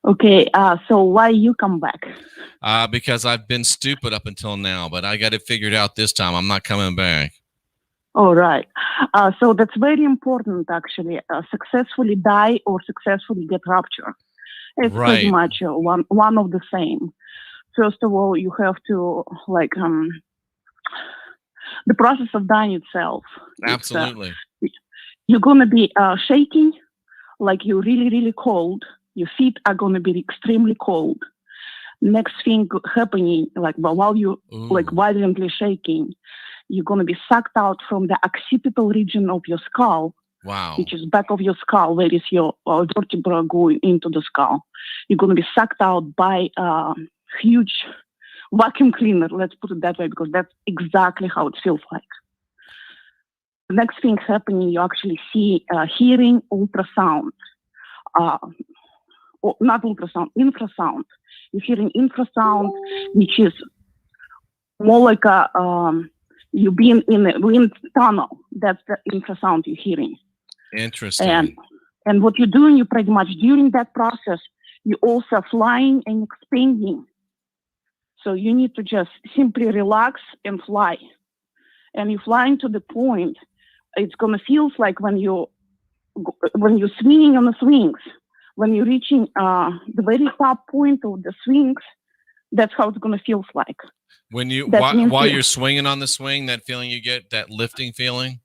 Okay, so why you come back? Because I've been stupid up until now, but I got it figured out this time. I'm not coming back. All right. So that's very important, actually. Successfully die or successfully get rapture. It's pretty much one of the same. First of all, you have to the process of dying itself. Absolutely. You're gonna be shaking, like you're really, really cold. Your feet are gonna be extremely cold. Next thing happening, like while you violently shaking, you're going to be sucked out from the occipital region of your skull, which is back of your skull, where is your vertebra going into the skull. You're going to be sucked out by a huge vacuum cleaner, let's put it that way, because that's exactly how it feels like. The next thing happening, you actually see hearing ultrasound. Not ultrasound, infrasound. You're hearing infrasound, which is more like you being in a wind tunnel. That's the infrasound you're hearing. Interesting. And what you're doing, you pretty much during that process, you're also flying and expanding. So you need to just simply relax and fly. And you're flying to the point, it's going to feel like when you're swinging on the swings. When you're reaching the very top point of the swings, that's how it's going to feel like. When while you're swinging on the swing, that feeling you get, that lifting feeling?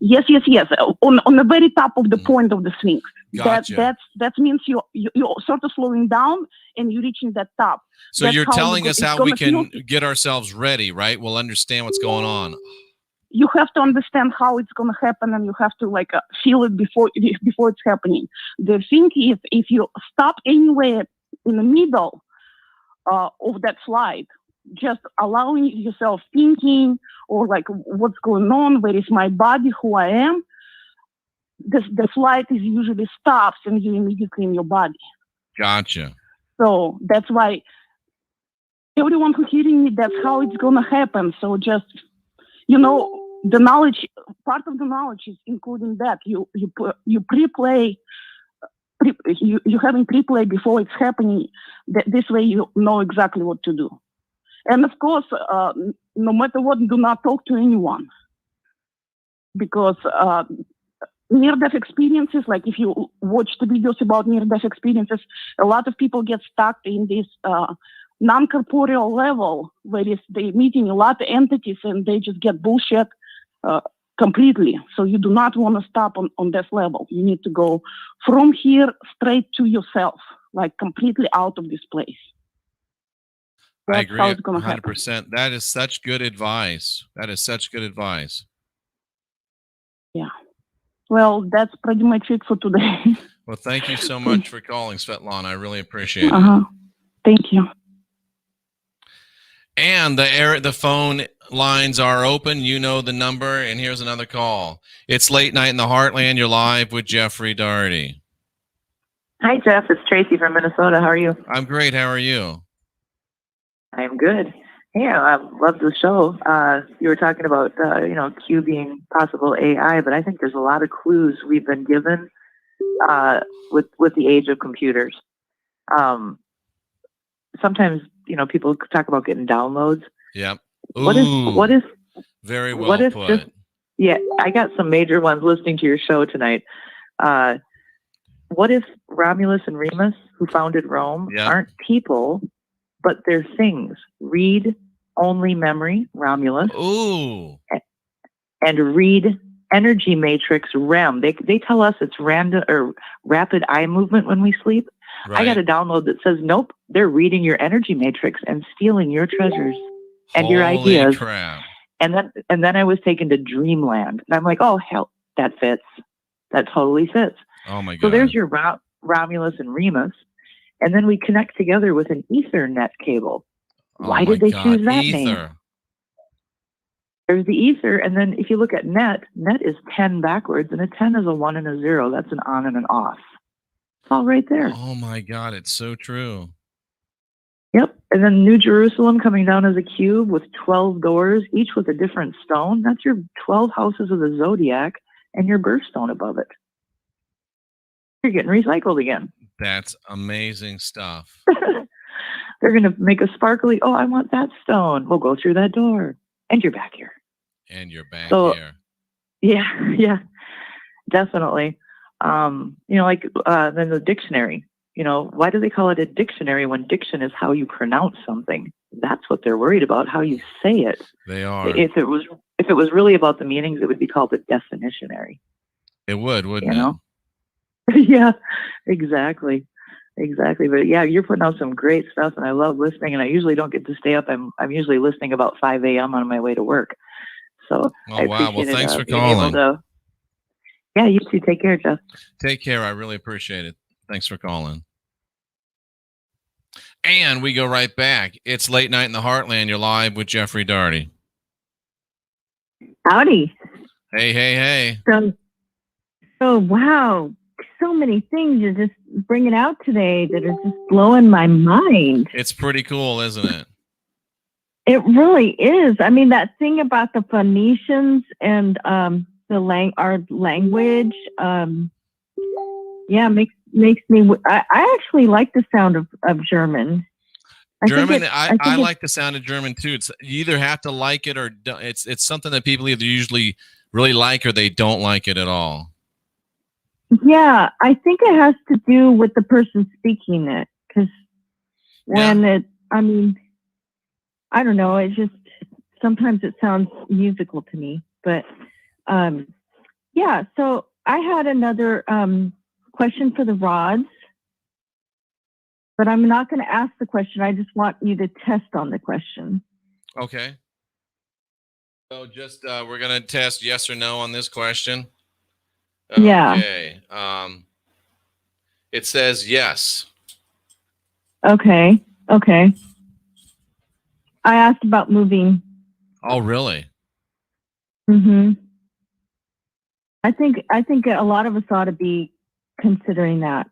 Yes. On the very top of the point of the swings. Gotcha. That means you're sort of slowing down and you're reaching that top. So you're telling us how we can get ourselves ready, right? We'll understand what's going on. You have to understand how it's going to happen, and you have to feel it before it's happening. The thing is, if you stop anywhere in the middle of that flight, just allowing yourself thinking or like what's going on, where is my body, who I am, the flight is usually stops and you're immediately in your body. Gotcha. So that's why everyone who's hearing me, that's how it's going to happen. So just, the knowledge, part of the knowledge is including that. You pre-play, you're having pre-play before it's happening. This way you know exactly what to do. And of course, no matter what, do not talk to anyone. Because near-death experiences, like if you watch the videos about near-death experiences, a lot of people get stuck in this non-corporeal level, where they're meeting a lot of entities and they just get bullshit completely. So you do not want to stop on this level. You need to go from here straight to yourself, like completely out of this place. That's I agree how it's gonna 100%. happen. That is such good advice. That is such good advice. Yeah. Well, that's pretty much it for today. Well, thank you so much for calling, Svetlana. I really appreciate it. Thank you. And the phone lines are open. You know the number. And here's another call. It's Late Night in the Heartland. You're live with Jeffrey Daugherty. Hi, Jeff. It's Tracy from Minnesota. How are you? I'm great. How are you? I'm good. Hey, I love the show. You were talking about, Q being possible AI, but I think there's a lot of clues we've been given with the age of computers. Sometimes, people talk about getting downloads. Yep. What is very well put. Yeah, I got some major ones listening to your show tonight. What if Romulus and Remus, who founded Rome, aren't people, but they're things? Read-only memory, Romulus. Ooh. And read energy matrix, REM. They tell us it's random or rapid eye movement when we sleep. Right. I got a download that says, nope, they're reading your energy matrix and stealing your treasures and your ideas. Crap. And then I was taken to dreamland. And I'm like, oh, hell, that fits. That totally fits. Oh, my God. So there's your Romulus and Remus. And then we connect together with an Ethernet cable. Why did they choose that name? There's the ether. And then if you look at net is 10 backwards, and a 10 is a 1 and a 0. That's an on and an off. It's all right there. Oh, my God. It's so true. Yep. And then New Jerusalem coming down as a cube with 12 doors, each with a different stone. That's your 12 houses of the zodiac and your birthstone above it. You're getting recycled again. That's amazing stuff. They're going to make a sparkly, oh, I want that stone. We'll go through that door. And you're back here. And you're back here. Yeah, definitely. Then the dictionary. Why do they call it a dictionary when diction is how you pronounce something? That's what they're worried about, how you say it. They are. If it was really about the meanings, it would be called a definitionary. It would, wouldn't it? Yeah, exactly. But yeah, you're putting out some great stuff, and I love listening. And I usually don't get to stay up. I'm usually listening about 5 a.m. on my way to work. So I appreciate Well, thanks for being calling. Yeah, you too. Take care, Jeff. Take care. I really appreciate it. Thanks for calling. And we go right back. It's Late Night in the Heartland. You're live with Jeffrey Daugherty. Howdy. Hey. So wow. So many things you're just bringing out today that are just blowing my mind. It's pretty cool, isn't it? It really is. I mean, that thing about the Phoenicians and our language, makes me. I actually like the sound of German. I like the sound of German too. You either have to like it or it's something that people either usually really like or they don't like it at all. Yeah, I think it has to do with the person speaking it, because I don't know, it just, sometimes it sounds musical to me, but so I had another question for the rods, but I'm not going to ask the question. I just want you to test on the question. Okay. So just, we're going to test yes or no on this question. Yeah. Okay. It says yes. Okay. I asked about moving. Oh, really? Mm-hmm. I think a lot of us ought to be considering that.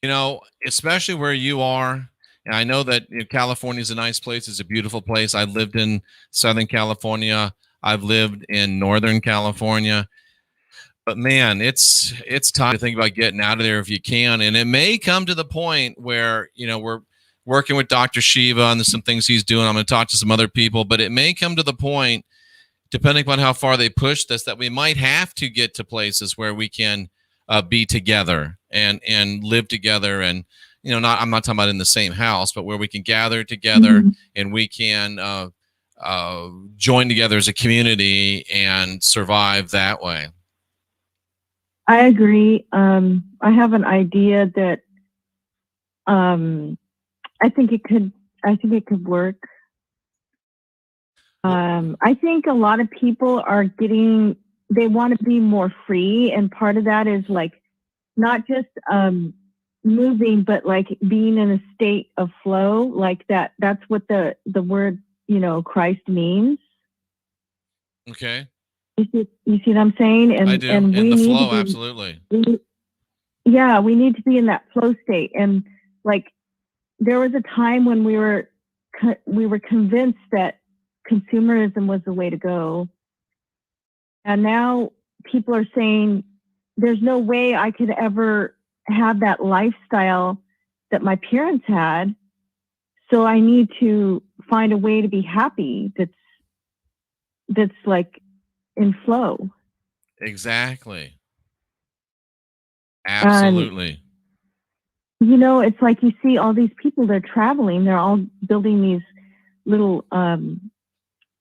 You know, especially where you are. And I know that California is a nice place. It's a beautiful place. I lived in Southern California. I've lived in Northern California. But man, it's time to think about getting out of there if you can. And it may come to the point where, we're working with Dr. Shiva and there's some things he's doing. I'm going to talk to some other people, but it may come to the point, depending upon how far they push this, that we might have to get to places where we can be together and live together. And, I'm not talking about in the same house, but where we can gather together and we can join together as a community and survive that way. I agree. I have an idea that I think it could work. I think a lot of people they want to be more free, and part of that is like not just moving, but like being in a state of flow, like that. That's what the word Christ means. Okay. You see what I'm saying? And I do. And in we the need flow, to be, absolutely. we need to be in that flow state. And like, there was a time when we were convinced that consumerism was the way to go. And now people are saying, there's no way I could ever have that lifestyle that my parents had. So I need to find a way to be happy that's like in flow. Exactly. Absolutely. It's like you see all these people, they're traveling, they're all building these little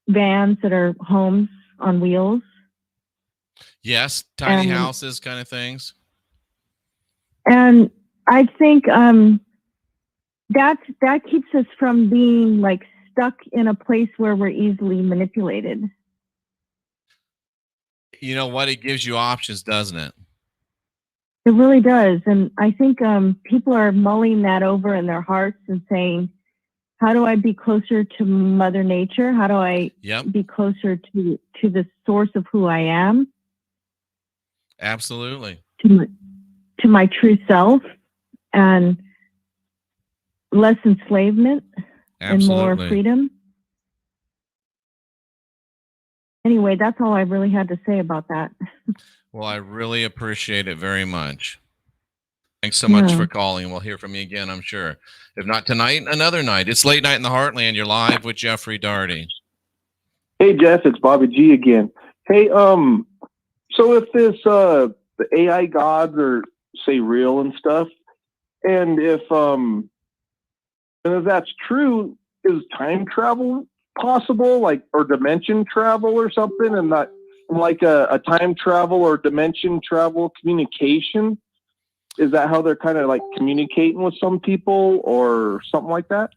vans that are homes on wheels. Yes, tiny houses kind of things. And I think that keeps us from being like stuck in a place where we're easily manipulated. You know what? It gives you options, doesn't it? It really does. And I think people are mulling that over in their hearts and saying, how do I be closer to Mother Nature? How do I be closer to the source of who I am? Absolutely. To my true self, and less enslavement and more freedom. Anyway, that's all I really had to say about that. Well, I really appreciate it very much. Thanks so much for calling. We'll hear from you again, I'm sure. If not tonight, another night. It's Late Night in the Heartland. You're live with Jeffrey Daugherty. Hey, Jeff, it's Bobby G again. Hey, so if this the AI gods are say real and stuff, and if that's true, is time travel possible, like, or dimension travel or something, and not like a time travel or dimension travel communication? Is that how they're kind of like communicating with some people or something like that?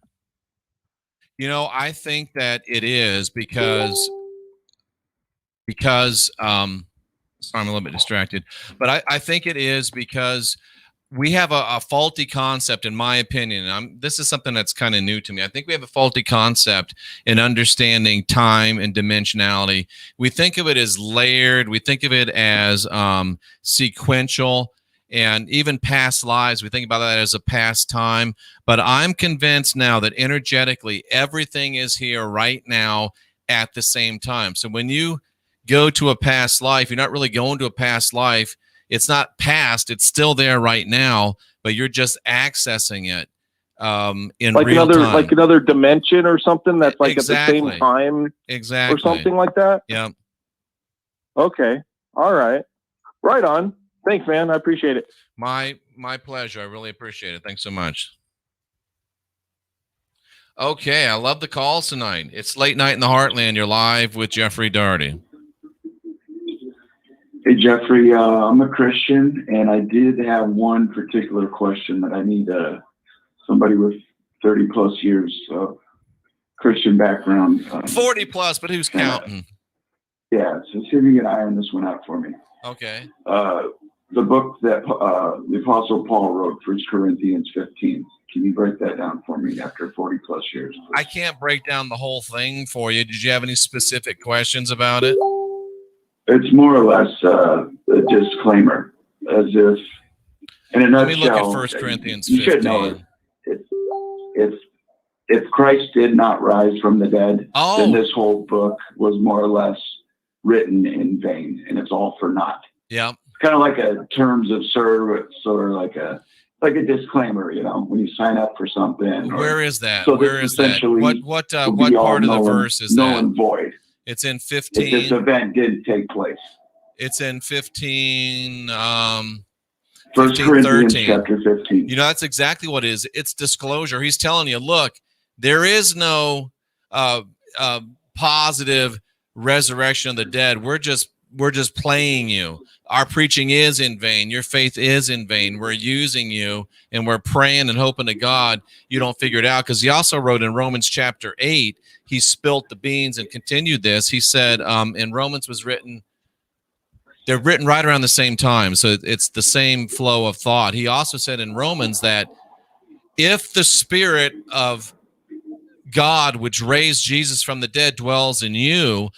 I think that it is because sorry, I'm a little bit distracted, but I think it is because we have a faulty concept, in my opinion. This is something that's kind of new to me. I think we have a faulty concept in understanding time and dimensionality. We think of it as layered. We think of it as sequential, and even past lives. We think about that as a past time. But I'm convinced now that energetically, everything is here right now at the same time. So when you go to a past life, you're not really going to a past life. It's not past, it's still there right now, but you're just accessing it in like real time. Like another dimension or something that's like exactly. At the same time, exactly, or something like that. Yeah. Okay. All right. Right on. Thanks, man. I appreciate it. My pleasure. I really appreciate it. Thanks so much. Okay, I love the calls tonight. It's Late Night in the Heartland. You're live with Jeffrey Daugherty. Hey, Jeffrey, I'm a Christian, and I did have one particular question that I need somebody with 30 plus years of Christian background. 40 plus, but who's counting? Yeah, so see if you can iron this one out for me. Okay. the book that the Apostle Paul wrote, 1 Corinthians 15. Can you break that down for me after 40 plus years? Please? I can't break down the whole thing for you. Did you have any specific questions about it? It's more or less a disclaimer, as if, in a nutshell, let me look at 1 Corinthians 15. You should know it. If Christ did not rise from the dead, then this whole book was more or less written in vain, and it's all for naught. Yeah. It's kind of like a terms of service, or like a disclaimer, when you sign up for something. Where is that? So where is that? What part of the verse is that? Null and void. It's in 15. If this event didn't take place. It's in 15. 1 Corinthians 13. chapter 15. That's exactly what it is. It's disclosure. He's telling you, look, there is no positive resurrection of the dead. We're just playing you. Our preaching is in vain. Your faith is in vain. We're using you, and we're praying and hoping to God you don't figure it out. Because he also wrote in Romans chapter 8, he spilt the beans and continued this. He said in Romans they're written right around the same time. So it's the same flow of thought. He also said in Romans that if the Spirit of God, which raised Jesus from the dead, dwells in you,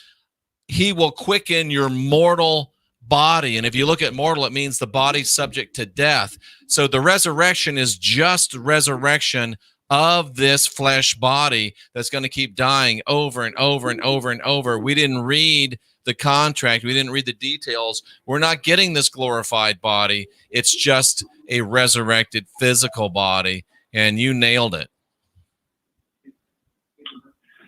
he will quicken your mortal body. And if you look at mortal, it means the body subject to death. So the resurrection is just resurrection of this flesh body that's going to keep dying over and over and over and over. We didn't read the contract. We didn't read the details. We're not getting this glorified body. It's just a resurrected physical body. And you nailed it.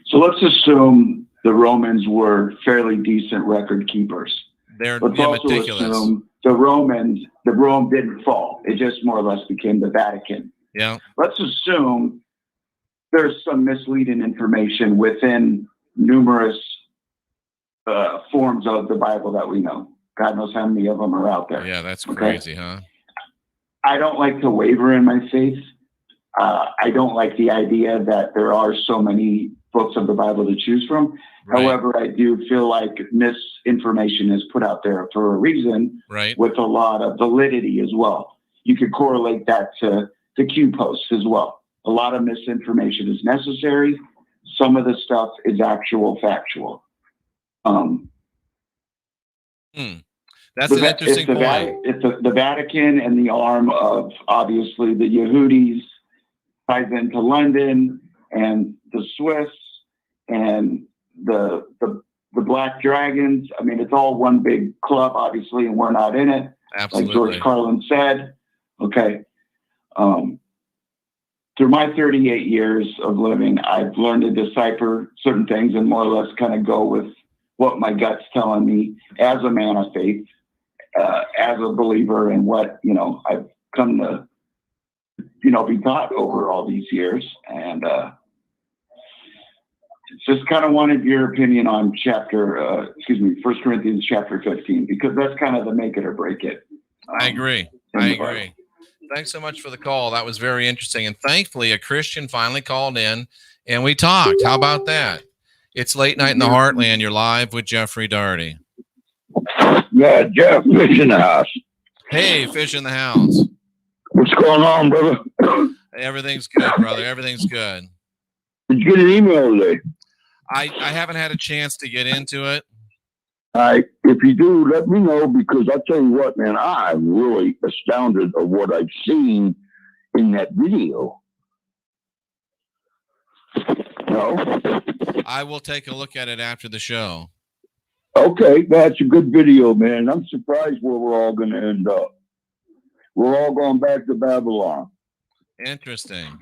So let's assume the Romans were fairly decent record keepers. Let's also assume Rome didn't fall. It just more or less became the Vatican. Yeah. Let's assume there's some misleading information within numerous forms of the Bible that we know. God knows how many of them are out there. Yeah, that's crazy, huh? I don't like to waver in my faith. I don't like the idea that there are so many books of the Bible to choose from. Right. However, I do feel like misinformation is put out there for a reason, right, with a lot of validity as well. You could correlate that to the Q posts as well. A lot of misinformation is necessary. Some of the stuff is factual. That's an interesting point. It's the Vatican and the arm of, obviously, the Yehudis, ties into London and the Swiss and the Black Dragons. I mean, it's all one big club, obviously, and we're not in it. Absolutely. Like George Carlin said. Okay. Through my 38 years of living, I've learned to decipher certain things and more or less kind of go with what my gut's telling me as a man of faith, as a believer, and what, I've come to, be taught over all these years. And just kind of wanted your opinion on 1 Corinthians chapter 15, because that's kind of the make it or break it. I agree. Thanks so much for the call. That was very interesting. And thankfully, a Christian finally called in and we talked. How about that? It's Late Night in the Heartland. You're live with Jeffrey Daugherty. Yeah, Jeff, Fish in the house. Hey, Fish in the house. What's going on, brother? Everything's good, brother. Everything's good. Did you get an email today? I haven't had a chance to get into it. All right. If you do, let me know, because I'll tell you what, man, I'm really astounded of what I've seen in that video. No? I will take a look at it after the show. Okay, that's a good video, man. I'm surprised where we're all going to end up. We're all going back to Babylon. Interesting.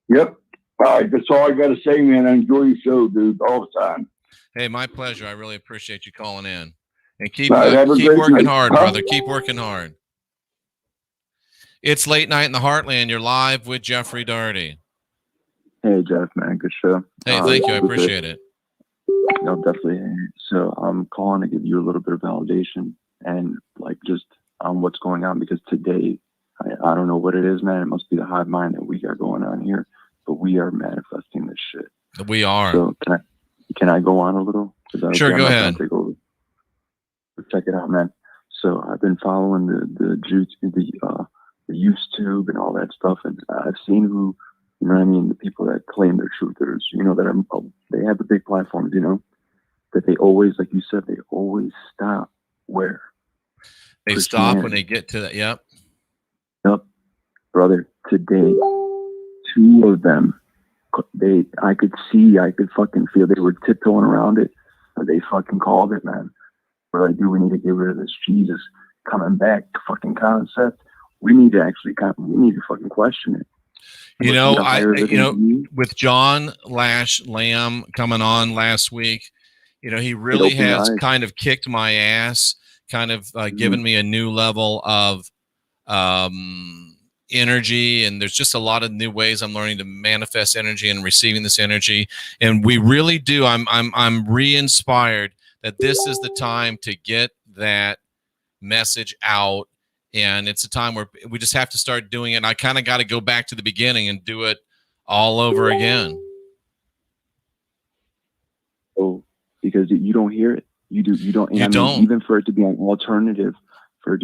Yep. All right, that's all I got to say, man. I enjoy your show, dude, all the time. Hey, my pleasure. I really appreciate you calling in. And keep working hard, brother. Keep working hard. It's Late Night in the Heartland. You're live with Jeffrey Daugherty. Hey, Jeff, man. Good show. Hey, thank you. I appreciate it. No, definitely. So I'm calling to give you a little bit of validation and just on what's going on, because today, I don't know what it is, man. It must be the hive mind that we got going on here, but we are manifesting this shit. We are. So can I go on a little? Sure, go ahead. Take over. Check it out, man. So been following the YouTube and all that stuff, and I've seen who, you know what I mean, the people that claim they're truthers, you know, that they have the big platforms, you know, that they always, like you said, they always stop where they stop when they get to that. Yep. Brother, today, 2 of them, I could fucking feel they were tiptoeing around it. They fucking called it, man. We're like, dude, we need to get rid of this Jesus coming back fucking concept. We need to fucking question it. You know, with John Lamb coming on last week, you know, he really has kind of kicked my ass, kind of given me a new level of energy, and there's just a lot of new ways I'm learning to manifest energy and receiving this energy. And we really do. I'm re-inspired that this is the time to get that message out. And it's a time where we just have to start doing it. And I kind of got to go back to the beginning and do it all over again. Oh, because you don't hear it. You do. You don't. And you don't. Even for it to be an alternative, for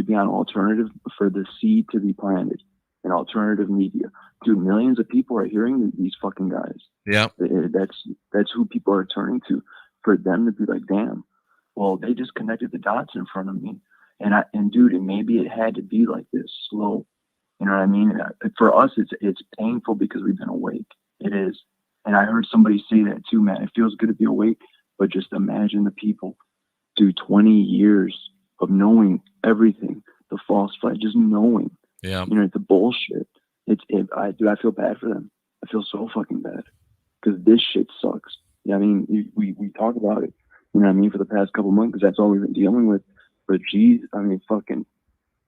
the seed to be planted, an alternative media. Dude, millions of people are hearing these fucking guys. Yeah. That's who people are turning to. For them to be like, damn, well, they just connected the dots in front of me. And dude, and maybe it had to be like this, slow. You know what I mean? For us, it's painful because we've been awake. It is. And I heard somebody say that too, man. It feels good to be awake, but just imagine the people, dude, 20 years of knowing everything, the false flag, just knowing. Yeah. You know, the bullshit. I feel bad for them. I feel so fucking bad because this shit sucks. Yeah, I mean, we talk about it. You know what I mean, for the past couple months, because that's all we've been dealing with. But geez, I mean, fucking,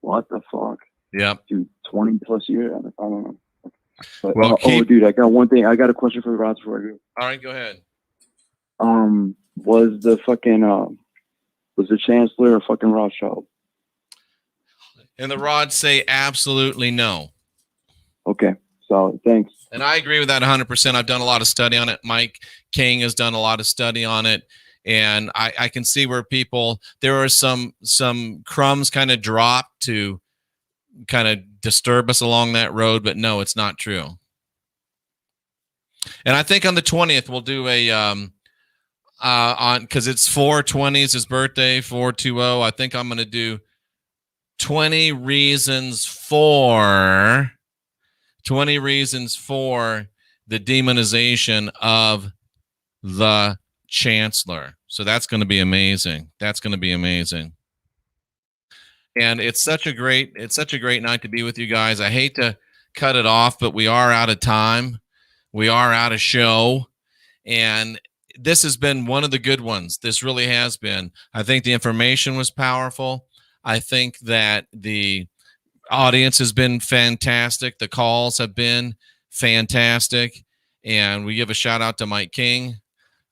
what the fuck? Yeah. Dude, 20 plus years. I don't know. But, well, dude, I got one thing. I got a question for the Rods before I go. All right, go ahead. Was the fucking, was the Chancellor a fucking Rothschild? And the Rods say absolutely no. Okay, solid. Thanks. And I agree with that 100%. I've done a lot of study on it. Mike King has done a lot of study on it. And I can see where there are some crumbs kind of dropped to kind of disturb us along that road, but no, it's not true. And I think on the 20th, we'll do because it's 420 is his birthday, 420. I think I'm going to do 20 reasons for the demonization of the Chancellor. So that's going to be amazing. And it's such a great night to be with you guys. I hate to cut it off, but we are out of time. We are out of show. And this has been one of the good ones. This really has been. I think the information was powerful. I think that the audience has been fantastic. The calls have been fantastic. And we give a shout out to Mike King.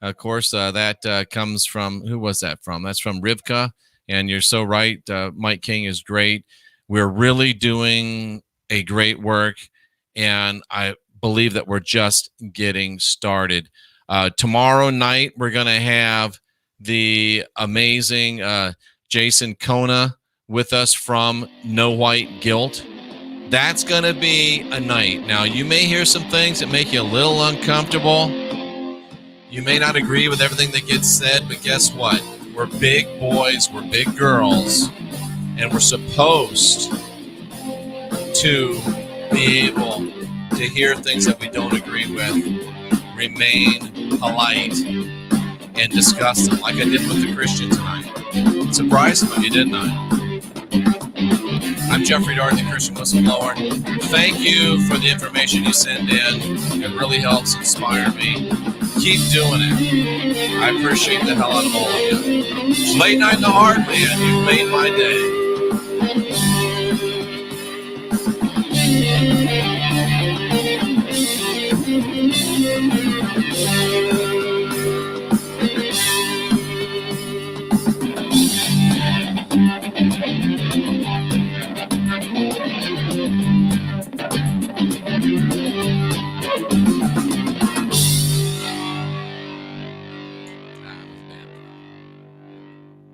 Of course, that comes from, who was that from? That's from Rivka. And you're so right. Mike King is great. We're really doing a great work. And I believe that we're just getting started. Tomorrow night, we're going to have the amazing Jason Kona with us from No White Guilt. That's going to be a night. Now, you may hear some things that make you a little uncomfortable. You may not agree with everything that gets said, but guess what? We're big boys, we're big girls, and we're supposed to be able to hear things that we don't agree with, remain polite, and discuss them, like I did with the Christian tonight. Surprisingly, didn't I? I'm Jeffrey Dart, the Christian Whistleblower. Thank you for the information you send in. It really helps inspire me. Keep doing it. I appreciate the hell out of all of you. Late night in the heartland. You've made my day.